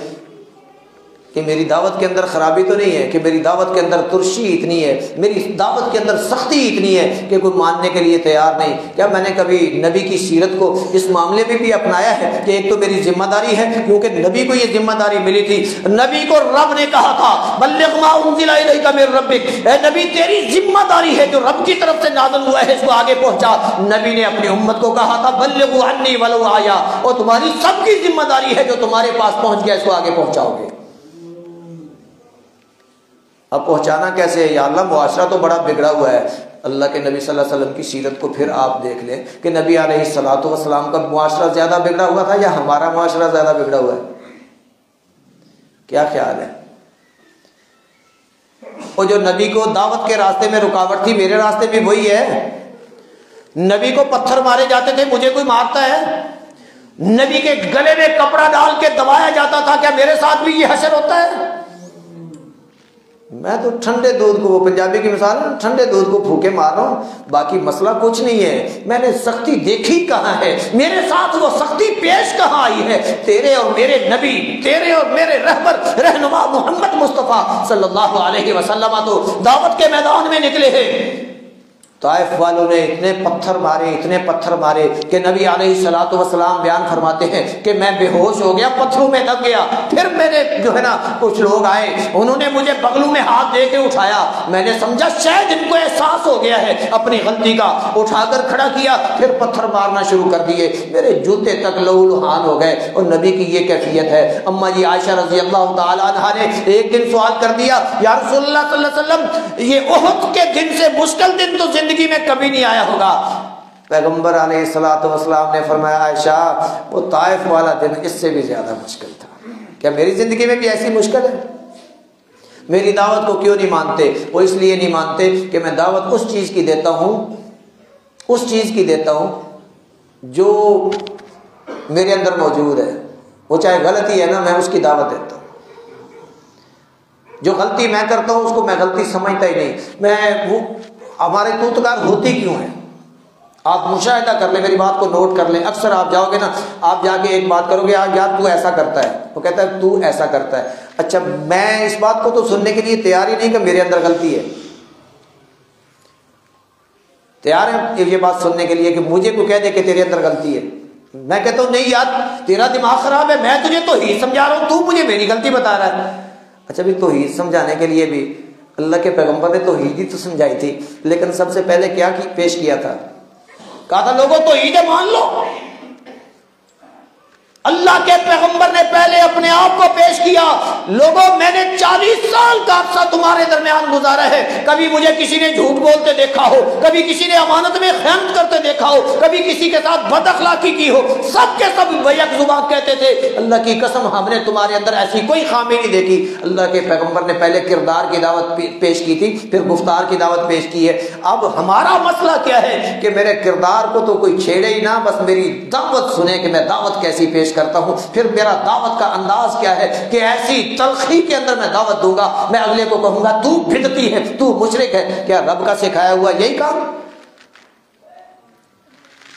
کہ میری دعوت کے اندر خرابی تو نہیں ہے، کہ میری دعوت کے اندر ترشی اتنی ہے، میری دعوت کے اندر سختی اتنی ہے کہ کوئی ماننے کے لیے تیار نہیں. کیا میں نے کبھی نبی کی سیرت کو اس معاملے میں بھی اپنایا ہے کہ ایک تو میری ذمہ داری ہے، کیونکہ نبی کو یہ ذمہ داری ملی تھی. نبی کو رب نے کہا تھا بلغ ما انزل الیک من ربک، اے نبی تیری ذمہ داری ہے جو رب کی طرف سے نازل ہوا ہے اس کو آگے پہنچا. نبی نے اپنی امت کو کہا تھا بلغوا عنی ولو آیا، اور تمہاری سب کی ذمہ داری ہے جو تمہارے پاس پہنچ گیا اس کو آگے پہنچاؤ گے. اب پہنچانا کیسے ہے یا اللہ؟ معاشرہ تو بڑا بگڑا ہوا ہے۔ اللہ کے نبی صلی اللہ علیہ وسلم کی سیرت کو پھر آپ دیکھ لیں کہ نبی علیہ الصلوۃ والسلام کا معاشرہ زیادہ بگڑا ہوا تھا یا ہمارا معاشرہ زیادہ بگڑا ہوا ہے؟ کیا خیال ہے؟ وہ جو نبی کو دعوت کے راستے میں رکاوٹ تھی، میرے راستے بھی وہی ہے۔ نبی کو پتھر مارے جاتے تھے، مجھے کوئی مارتا ہے؟ نبی کے گلے میں کپڑا ڈال کے دبایا جاتا تھا، کیا میرے ساتھ بھی یہ حشر ہوتا ہے؟ میں تو ٹھنڈے دودھ کو، وہ پنجابی کی مثال ہے، ٹھنڈے دودھ کو پھوکے مار رہا ہوں، باقی مسئلہ کچھ نہیں ہے۔ میں نے سختی دیکھی کہاں ہے؟ میرے ساتھ وہ سختی پیش کہاں آئی ہے؟ تیرے اور میرے نبی، تیرے اور میرے رہبر رہنما محمد مصطفیٰ صلی اللہ علیہ وسلم تو دعوت کے میدان میں نکلے ہیں۔ طائف والوں نے اتنے پتھر مارے کہ نبی علیہ الصلوۃ والسلام بیان فرماتے ہیں کہ میں بے ہوش ہو گیا، پتھروں میں دب گیا۔ پھر میرے جو ہے نا کچھ لوگ آئے، انہوں نے مجھے بغلوں میں ہاتھ دے کے اٹھایا، میں نے سمجھا شاید ان کو احساس ہو گیا ہے اپنی غلطی کا، اٹھا کر کھڑا کیا، پھر پتھر مارنا شروع کر دیے، میرے جوتے تک لہو لہان ہو گئے۔ اور نبی کی یہ کیفیت ہے۔ اما جی عائشہ رضی اللہ تعالی عنہا نے ایک دن سوال کر دیا، یا رسول اللہ صلی اللہ علیہ وسلم، یہ احد کے دن سے مشکل دن تو زندگی میں کبھی نہیں آیا ہوگا۔ پیغمبر علیہ الصلوۃ والسلام نے فرمایا، عائشہ وہ طائف والا دن اس سے بھی زیادہ مشکل تھا۔ کیا میری زندگی میں بھی ایسی مشکل ہے؟ میری دعوت کو کیوں نہیں مانتے؟ وہ اس لیے نہیں مانتے کہ میں دعوت اس چیز کی دیتا ہوں جو میرے اندر موجود ہے، وہ چاہے غلطی ہے نا، میں اس کی دعوت دیتا ہوں۔ جو غلطی میں کرتا ہوں اس کو میں غلطی سمجھتا ہی نہیں۔ میں وہ ہمارے توتکار ہوتی کیوں ہے؟ آپ مشاہدہ کر لیں، میری بات کو نوٹ کر لیں۔ اکثر آپ جاؤ گے نا، آپ جا کے ایک بات کرو گے، یار تو ایسا کرتا ہے، وہ کہتا ہے تو ایسا کرتا ہے۔ اچھا، میں اس بات کو تو سننے کے لیے تیار ہی نہیں کہ میرے اندر غلطی ہے۔ تیار ہے یہ بات سننے کے لیے کہ مجھے کوئی کہہ دے کہ تیرے اندر غلطی ہے؟ میں کہتا ہوں نہیں یار، تیرا دماغ خراب ہے، میں تجھے توحید سمجھا رہا ہوں، تو مجھے میری غلطی بتا رہا ہے۔ اچھا بھی توحید سمجھانے کے لیے بھی اللہ کے پیغمبر نے توحید ہی تو سمجھائی تھی، لیکن سب سے پہلے کیا پیش کیا تھا؟ کہا تھا لوگوں توحید مان لو۔ اللہ کے پیغمبر نے پہلے اپنے آپ کو پیش کیا، لوگوں میں نے 40 سال کا عرصہ تمہارے درمیان گزارا ہے، کبھی مجھے کسی نے جھوٹ بولتے دیکھا ہو، کبھی کسی نے امانت میں خیانت کرتے دیکھا ہو، کبھی کسی کے ساتھ بد اخلاقی کی ہو، سب کے سب بیک زبان کہتے تھے اللہ کی قسم ہم نے تمہارے اندر ایسی کوئی خامی نہیں دیکھی۔ اللہ کے پیغمبر نے پہلے کردار کی دعوت پیش کی تھی، پھر گفتار کی دعوت پیش کی ہے۔ اب ہمارا مسئلہ کیا ہے کہ میرے کردار کو تو کوئی چھیڑے ہی نہ، بس میری دعوت سنے کہ میں دعوت کیسی پیش کرتا ہوں، پھر میرا دعوت کا انداز کیا ہے کہ ایسی تلخی کے اندر میں دعوت دوں گا، میں اگلے کو کہوں گا تو بدعتی ہے، تو مشرک ہے۔ کیا رب کا سکھایا ہوا یہی کام؟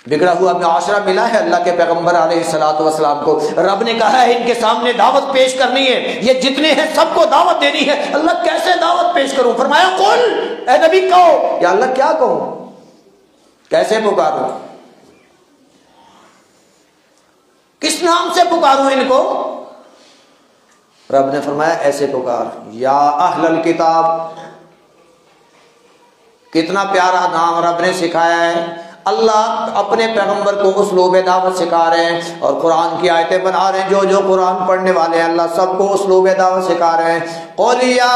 بگڑا ہوا معاشرہ ملا ہے اللہ کے پیغمبر علیہ الصلوۃ والسلام کو۔ رب نے کہا ہے ان کے سامنے دعوت پیش کرنی ہے، یہ جتنے ہیں سب کو دعوت دینی ہے۔ اللہ کیسے دعوت پیش کروں؟ فرمایا قل، اے نبی کہو۔ یا اللہ کیا کہوں، کیسے پکاروں، کس نام سے پکاروں ان کو؟ رب نے فرمایا ایسے پکار، یا اہل الکتاب۔ کتنا پیارا نام رب نے سکھایا ہے۔ اللہ اپنے پیغمبر کو اسلوب دعوت سکھا رہے ہیں اور قرآن کی آیتیں بنا رہے ہیں۔ جو قرآن پڑھنے والے ہیں اللہ سب کو اسلوب دعوت سکھا رہے ہیں۔ قل یا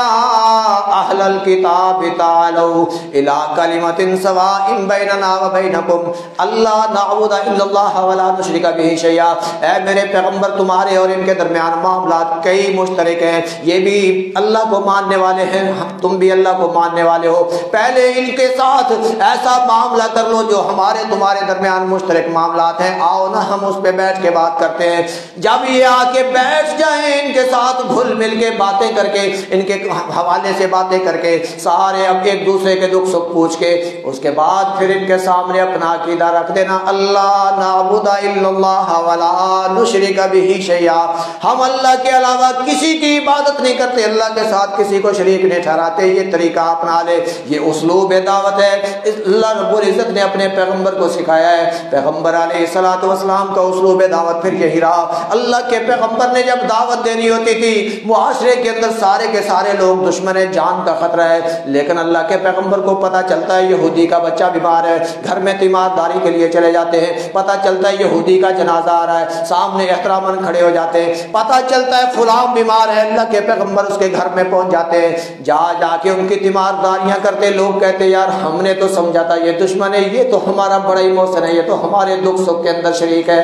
اہل الکتاب تعالوا الی کلمۃ سواء بیننا وبینکم الا نعبد الا اللہ ولا نشرک بہ شیئا۔ اے میرے پیغمبر، تمہارے اور ان کے درمیان معاملات کئی مشترک ہیں، یہ بھی اللہ کو ماننے والے ہیں، تم بھی اللہ کو ماننے والے ہو، پہلے ان کے ساتھ ایسا معاملہ کر لو جو ہمارے تمہارے درمیان مشترک معاملات ہیں، آؤ نا ہم اس پہ بیٹھ کے بات کرتے ہیں۔ جب یہ آ کے بیٹھ جائیں ان کے ساتھ گھل مل کے باتیں کر کے، ان کے حوالے سے باتیں کر کے، سارے اب ایک دوسرے کے دکھ سکھ پوچھ کے، اس کے بعد پھر ان کے سامنے اپنا عقیدہ رکھ دینا، اللہ نعبد الا اللہ ولا نشرک بہ شیئا، ہم اللہ کے علاوہ کسی کی عبادت نہیں کرتے، اللہ کے ساتھ کسی کو شریک نہیں ٹھہراتے۔ یہ طریقہ اپنا لے، یہ اسلوب دعوت ہے۔ اللہ رب العزت نے اپنے پیغمبر کو سکھایا ہے۔ پیغمبر علیہ الصلوۃ والسلام کا اسلوب دعوت پھر یہی رہا۔ اللہ کے پیغمبر نے جب دعوت دینی ہوتی تھی، معاشرے کے اندر سارے کے سارے لوگ دشمن جان کا خطرہ ہے، لیکن اللہ کے پیغمبر کو پتہ چلتا ہے یہودی کا بچہ بیمار ہے، گھر میں تیمارداری کے لیے چلے جاتے ہیں، پتہ چلتا ہے یہودی کا جنازہ آ رہا ہے، سامنے احتراماً کھڑے ہو جاتے ہیں، پتہ چلتا ہے فلاں بیمار ہے، اللہ کے پیغمبر اس کے گھر میں پہنچ جاتے ہیں، جا کے ان کی تیمارداریاں کرتے۔ لوگ کہتے یار ہم نے تو سمجھا تھا یہ دشمن ہے، یہ تو ہمارا بڑا ہی محسن ہے، یہ تو ہمارے دکھ سکھ کے اندر شریک ہے۔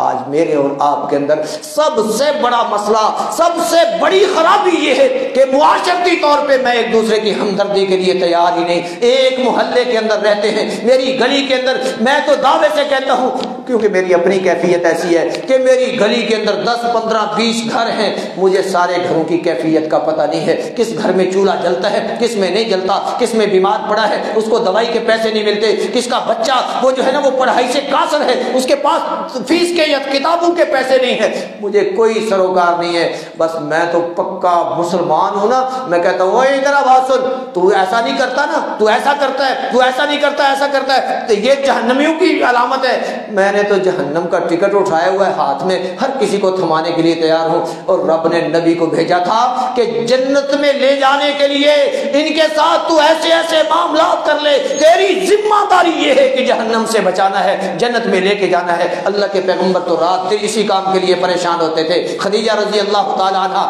آج میرے اور آپ کے اندر سب سے بڑا مسئلہ، سب سے بڑی خرابی یہ ہے کہ معاشرتی طور پہ میں ایک دوسرے کی ہمدردی کے لیے تیار ہی نہیں۔ ایک محلے کے اندر رہتے ہیں، میری گلی کے اندر، میں تو دعوے سے کہتا ہوں کیونکہ میری اپنی کیفیت ایسی ہے کہ میری گلی کے اندر 10 15 20 گھر ہیں، مجھے سارے گھروں کی کیفیت کا پتہ نہیں ہے، کس گھر میں چولہا جلتا ہے، کس میں نہیں جلتا، کس میں بیمار پڑا ہے اس کو دوائی کے پیسے نہیں ملتے، کس کا بچہ وہ جو ہے نا وہ پڑھائی سے قاصر ہے، اس کے پاس فیس کے یا کتابوں کے پیسے نہیں ہیں، مجھے کوئی سروکار نہیں ہے۔ بس میں تو پکا مسلمان ہوں نا، میں کہتا ہوں اوے ادھر بات سن، تو ایسا نہیں کرتا نا، تو ایسا کرتا ہے، تو ایسا نہیں کرتا، ایسا کرتا ہے، تو یہ جہنمیوں کی علامت ہے۔ میں نے تو جہنم کا ٹکٹ اٹھایا ہوا ہے ہاتھ میں، ہر کسی کو تھمانے کے لیے تیار ہوں، اور رب نے نبی کو بھیجا تھا کہ جنت میں لے جانے کے لیے ان کے ساتھ تو ایسے ایسے معاملات کر لے، تیری ذمہ داری یہ ہے کہ جہنم سے بچانا ہے، جنت میں لے کے جانا ہے۔ اللہ کے پیغمبر تو رات دن اسی کام کے لیے پریشان ہوتے تھے۔ خدیجہ رضی اللہ تعالی عنہا،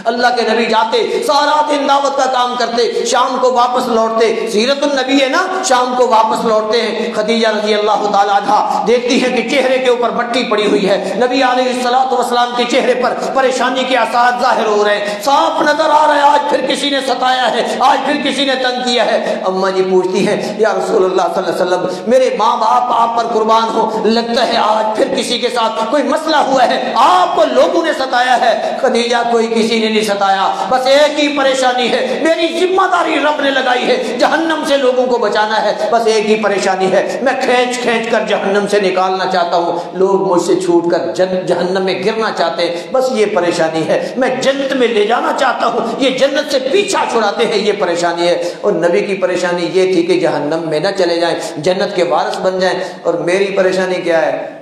اللہ کے نبی جاتے سارا دن دعوت کا کام کرتے، شام کو واپس لوٹتے، سیرت النبی ہے نا، شام کو واپس لوٹتے ہیں۔ خدیجہ رضی اللہ تعالی عنہا دیکھتی ہے کہ چہرے کے اوپر مٹی پڑی ہوئی ہے، نبی علیہ الصلوۃ والسلام کے چہرے پر پریشانی کے آثار ظاہر ہو رہے ہیں، صاف نظر آ رہا ہے آج پھر کسی نے ستایا ہے، آج پھر کسی نے تنگ کیا ہے۔ اماں جی پوچھتی ہیں یا رسول اللہ صلی اللہ علیہ وسلم میرے ماں باپ آپ پر قربان ہو، لگتا ہے آج پھر کسی کے ساتھ کوئی مسئلہ ہوا ہے، آپ کو لوگوں نے ستایا ہے۔ خدیجہ کوئی کسی نہیں ستایا، بس ایک ہی پریشانی ہے، میری ذمہ داری رب نے لگائی ہے، جہنم سے لوگوں کو بچانا ہے، بس ایک ہی پریشانی ہے، میں کھینچ کھینچ کر جہنم سے نکالنا چاہتا ہوں، لوگ مجھ سے چھوٹ کر جہنم میں گرنا چاہتے ہیں، بس یہ پریشانی ہے، میں جنت میں لے جانا چاہتا ہوں، یہ جنت سے پیچھا چھڑاتے ہیں، یہ پریشانی ہے۔ اور نبی کی پریشانی یہ تھی کہ جہنم میں نہ چلے جائیں، جنت کے وارث بن جائیں، اور میری پریشانی کیا ہے،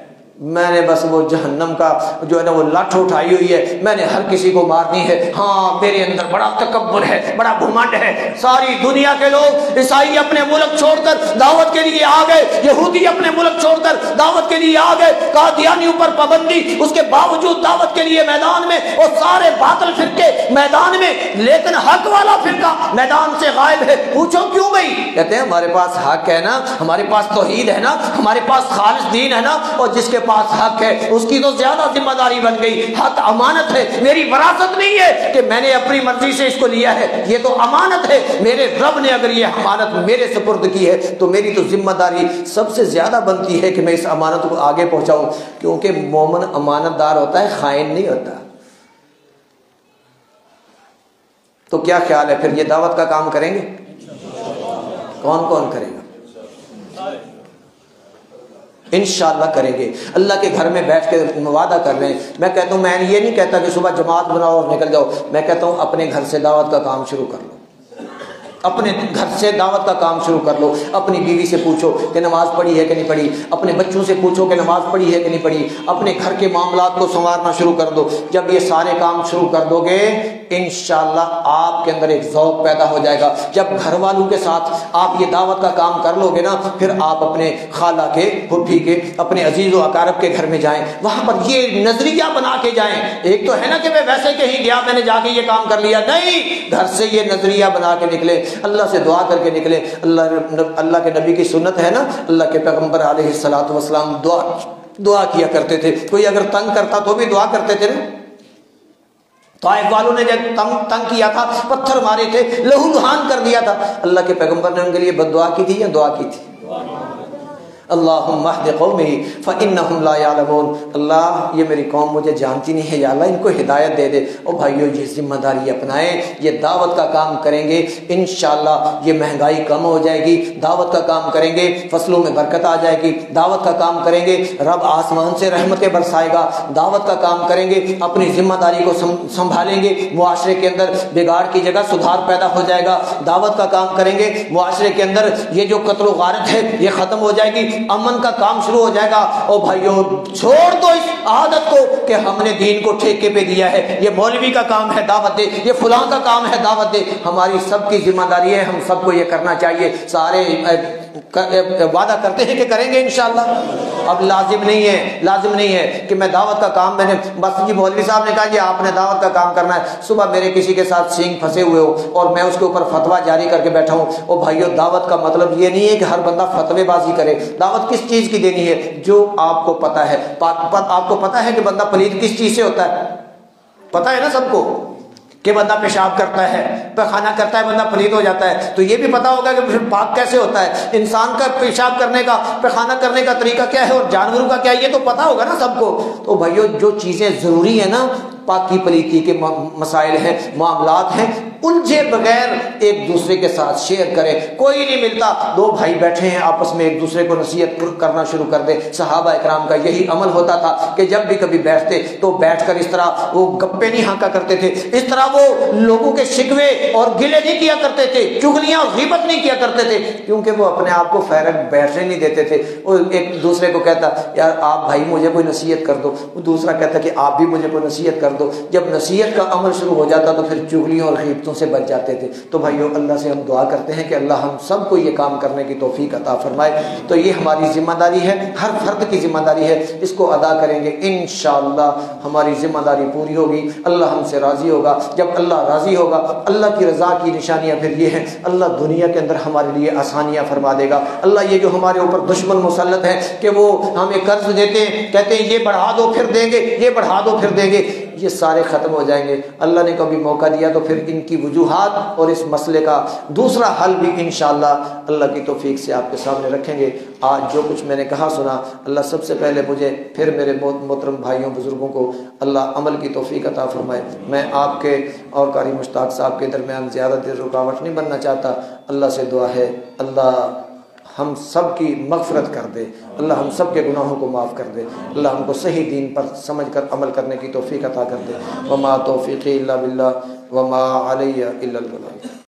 میں نے بس وہ جہنم کا جو ہے نا وہ لاٹھ اٹھائی ہوئی ہے، میں نے ہر کسی کو مارنی ہے۔ ہاں میرے اندر بڑا تکبر ہے، بڑا گھمنڈ ہے، ساری دنیا کے لوگ، عیسائی اپنے ملک چھوڑ کر دعوت کے لیے آ گئے، یہودی اپنے ملک چھوڑ کر دعوت کے لیے آ گئے، قادیانیوں پر پابندی، اس کے باوجود دعوت کے لیے میدان میں، اور سارے باطل فرقے میدان میں، لیکن حق والا فرقہ میدان سے غائب ہے۔ پوچھو کیوں بھائی؟ کہتے ہیں ہمارے پاس حق ہے نا، ہمارے پاس توحید ہے نا، ہمارے پاس خالص دین ہے نا، اور جس کے پاس حق ہے اس کی تو زیادہ ذمہ داری بن گئی، حق امانت ہے، میری وراثت نہیں ہے کہ میں نے اپنی مرضی سے اس کو لیا ہے، یہ تو امانت ہے، میرے رب نے اگر یہ امانت میرے سپرد کی ہے تو میری تو ذمہ داری سب سے زیادہ بنتی ہے کہ میں اس امانت کو آگے پہنچاؤں، کیونکہ مومن امانت دار ہوتا ہے، خائن نہیں ہوتا۔ تو کیا خیال ہے پھر یہ دعوت کا کام کریں گے؟ کون کون کرے گا؟ انشاءاللہ کریں گے، اللہ کے گھر میں بیٹھ کے وعدہ کر رہے ہیں۔ میں کہتا ہوں، میں یہ نہیں کہتا کہ صبح جماعت بناؤ اور نکل جاؤ، میں کہتا ہوں اپنے گھر سے دعوت کا کام شروع کر لو، اپنے گھر سے دعوت کا کام شروع کر لو، اپنی بیوی سے پوچھو کہ نماز پڑھی ہے کہ نہیں پڑھی، اپنے بچوں سے پوچھو کہ نماز پڑھی ہے کہ نہیں پڑھی، اپنے گھر کے معاملات کو سنوارنا شروع کر دو۔ جب یہ سارے کام شروع کر دو گے انشاءاللہ آپ کے اندر ایک ذوق پیدا ہو جائے گا۔ جب گھر والوں کے ساتھ آپ یہ دعوت کا کام کر لو گے نا، پھر آپ اپنے خالہ کے، پھوپھی کے، اپنے عزیز و اقارب کے گھر میں جائیں، وہاں پر یہ نظریہ بنا کے جائیں۔ ایک تو ہے نا کہ میں ویسے کہیں گیا، میں نے جا کے یہ کام کر لیا، نہیں، گھر سے یہ نظریہ بنا کے نکلے، اللہ سے دعا کر کے نکلے۔ اللہ کے نبی کی سنت ہے نا، اللہ کے پیغمبر علیہ الصلوۃ والسلام دعا کیا کرتے تھے، کوئی اگر تنگ کرتا تو بھی دعا کرتے تھے نا۔ طائف والوں نے جب تنگ کیا تھا، پتھر مارے تھے، لہو لہان کر دیا تھا، اللہ کے پیغمبر نے ان کے لیے بد دعا کی تھی یا دعا کی تھی؟ اللہم اہد قومی فإنہم لا یعلمون، اللہ یہ میری قوم مجھے جانتی نہیں ہے، یا اللہ ان کو ہدایت دے دے۔ اور بھائیو یہ ذمہ داری اپنائیں، یہ دعوت کا کام کریں گے انشاءاللہ یہ مہنگائی کم ہو جائے گی، دعوت کا کام کریں گے فصلوں میں برکت آ جائے گی، دعوت کا کام کریں گے رب آسمان سے رحمتیں برسائے گا، دعوت کا کام کریں گے اپنی ذمہ داری کو سنبھالیں گے، معاشرے کے اندر بگاڑ کی جگہ سدھار پیدا ہو جائے گا، دعوت کا کام کریں گے معاشرے کے اندر یہ جو قتل و غارت ہے یہ ختم ہو جائے گی، امن کا کام شروع ہو جائے گا۔ اور بھائیو چھوڑ دو اس عادت کو کہ ہم نے دین کو ٹھیکے پہ دیا ہے، یہ مولوی کا کام ہے دعوت دے، یہ فلاں کا کام ہے دعوت دے، ہماری سب کی ذمہ داری ہے، ہم سب کو یہ کرنا چاہیے۔ سارے وعدہ کرتے ہیں کہ کریں گے انشاءاللہ۔ اب لازم نہیں ہے کہ میں دعوت کا کام میں نے بس جی مولوی صاحب نے کہا جی آپ نے دعوت کا کام کرنا ہے، صبح میرے کسی کے ساتھ سینگ پھنسے ہوئے ہو اور میں اس کے اوپر فتویٰ جاری کر کے بیٹھا ہوں۔ اور بھائیو دعوت کا مطلب یہ نہیں ہے کہ ہر بندہ فتوے بازی کرے، دعوت کس چیز کی دینی ہے جو آپ کو پتہ ہے۔ آپ کو پتہ ہے کہ بندہ پلید کس چیز سے ہوتا ہے، پتہ ہے نا سب کو کہ بندہ پیشاب کرتا ہے، پیخانہ کرتا ہے، بندہ پلید ہو جاتا ہے، تو یہ بھی پتا ہوگا کہ پھر پاک کیسے ہوتا ہے، انسان کا پیشاب کرنے کا پیخانہ کرنے کا طریقہ کیا ہے اور جانوروں کا کیا ہے، یہ تو پتا ہوگا نا سب کو۔ تو بھائیو جو چیزیں ضروری ہیں نا پاکی پلیتی کے مسائل ہیں، معاملات ہیں، الجھے بغیر ایک دوسرے کے ساتھ شیئر کریں۔ کوئی نہیں ملتا، دو بھائی بیٹھے ہیں آپس میں ایک دوسرے کو نصیحت کرنا شروع کر دے۔ صحابہ اکرام کا یہی عمل ہوتا تھا کہ جب بھی کبھی بیٹھتے تو بیٹھ کر اس طرح وہ گپے نہیں ہانکا کرتے تھے، اس طرح وہ لوگوں کے شکوے اور گلے نہیں کیا کرتے تھے، چغلیاں اور غیبت نہیں کیا کرتے تھے، کیونکہ وہ اپنے آپ کو فارغ بیٹھنے نہیں دیتے تھے۔ وہ ایک دوسرے کو کہتا یار آپ بھائی مجھے کوئی نصیحت کر دو، وہ دوسرا کہتا کہ آپ بھی مجھے کوئی نصیحت کر دو۔ جب نصیحت کا عمل شروع ہو جاتا تو پھر چغلیوں اور غیبتوں سے بچ جاتے تھے۔ تو بھائیو اللہ سے ہم دعا کرتے ہیں کہ اللہ ہم سب کو یہ کام کرنے کی توفیق عطا فرمائے۔ تو یہ ہماری ذمہ داری ہے، ہر فرد کی ذمہ داری ہے، اس کو ادا کریں گے انشاءاللہ ہماری ذمہ داری پوری ہوگی، اللہ ہم سے راضی ہوگا۔ جب اللہ راضی ہوگا، اللہ کی رضا کی نشانیاں پھر یہ ہیں، اللہ دنیا کے اندر ہمارے لیے آسانیاں فرما دے گا۔ اللہ یہ جو ہمارے اوپر دشمن مسلط ہیں کہ وہ ہمیں قرض دیتے ہیں، کہتے ہیں یہ بڑھا دو پھر دیں گے، یہ بڑھا دو پھر دیں گے، یہ سارے ختم ہو جائیں گے۔ اللہ نے کبھی موقع دیا تو پھر ان کی وجوہات اور اس مسئلے کا دوسرا حل بھی انشاءاللہ اللہ کی توفیق سے آپ کے سامنے رکھیں گے۔ آج جو کچھ میں نے کہا سنا، اللہ سب سے پہلے مجھے پھر میرے محترم بھائیوں بزرگوں کو اللہ عمل کی توفیق عطا فرمائے۔ میں آپ کے اور قاری مشتاق صاحب کے درمیان زیادہ دیر رکاوٹ نہیں بننا چاہتا۔ اللہ سے دعا ہے اللہ ہم سب کی مغفرت کر دے، اللہ ہم سب کے گناہوں کو معاف کر دے، اللہ ہم کو صحیح دین پر سمجھ کر عمل کرنے کی توفیق عطا کر دے۔ وما توفیقی الا باللہ وما علی الا البلاغ۔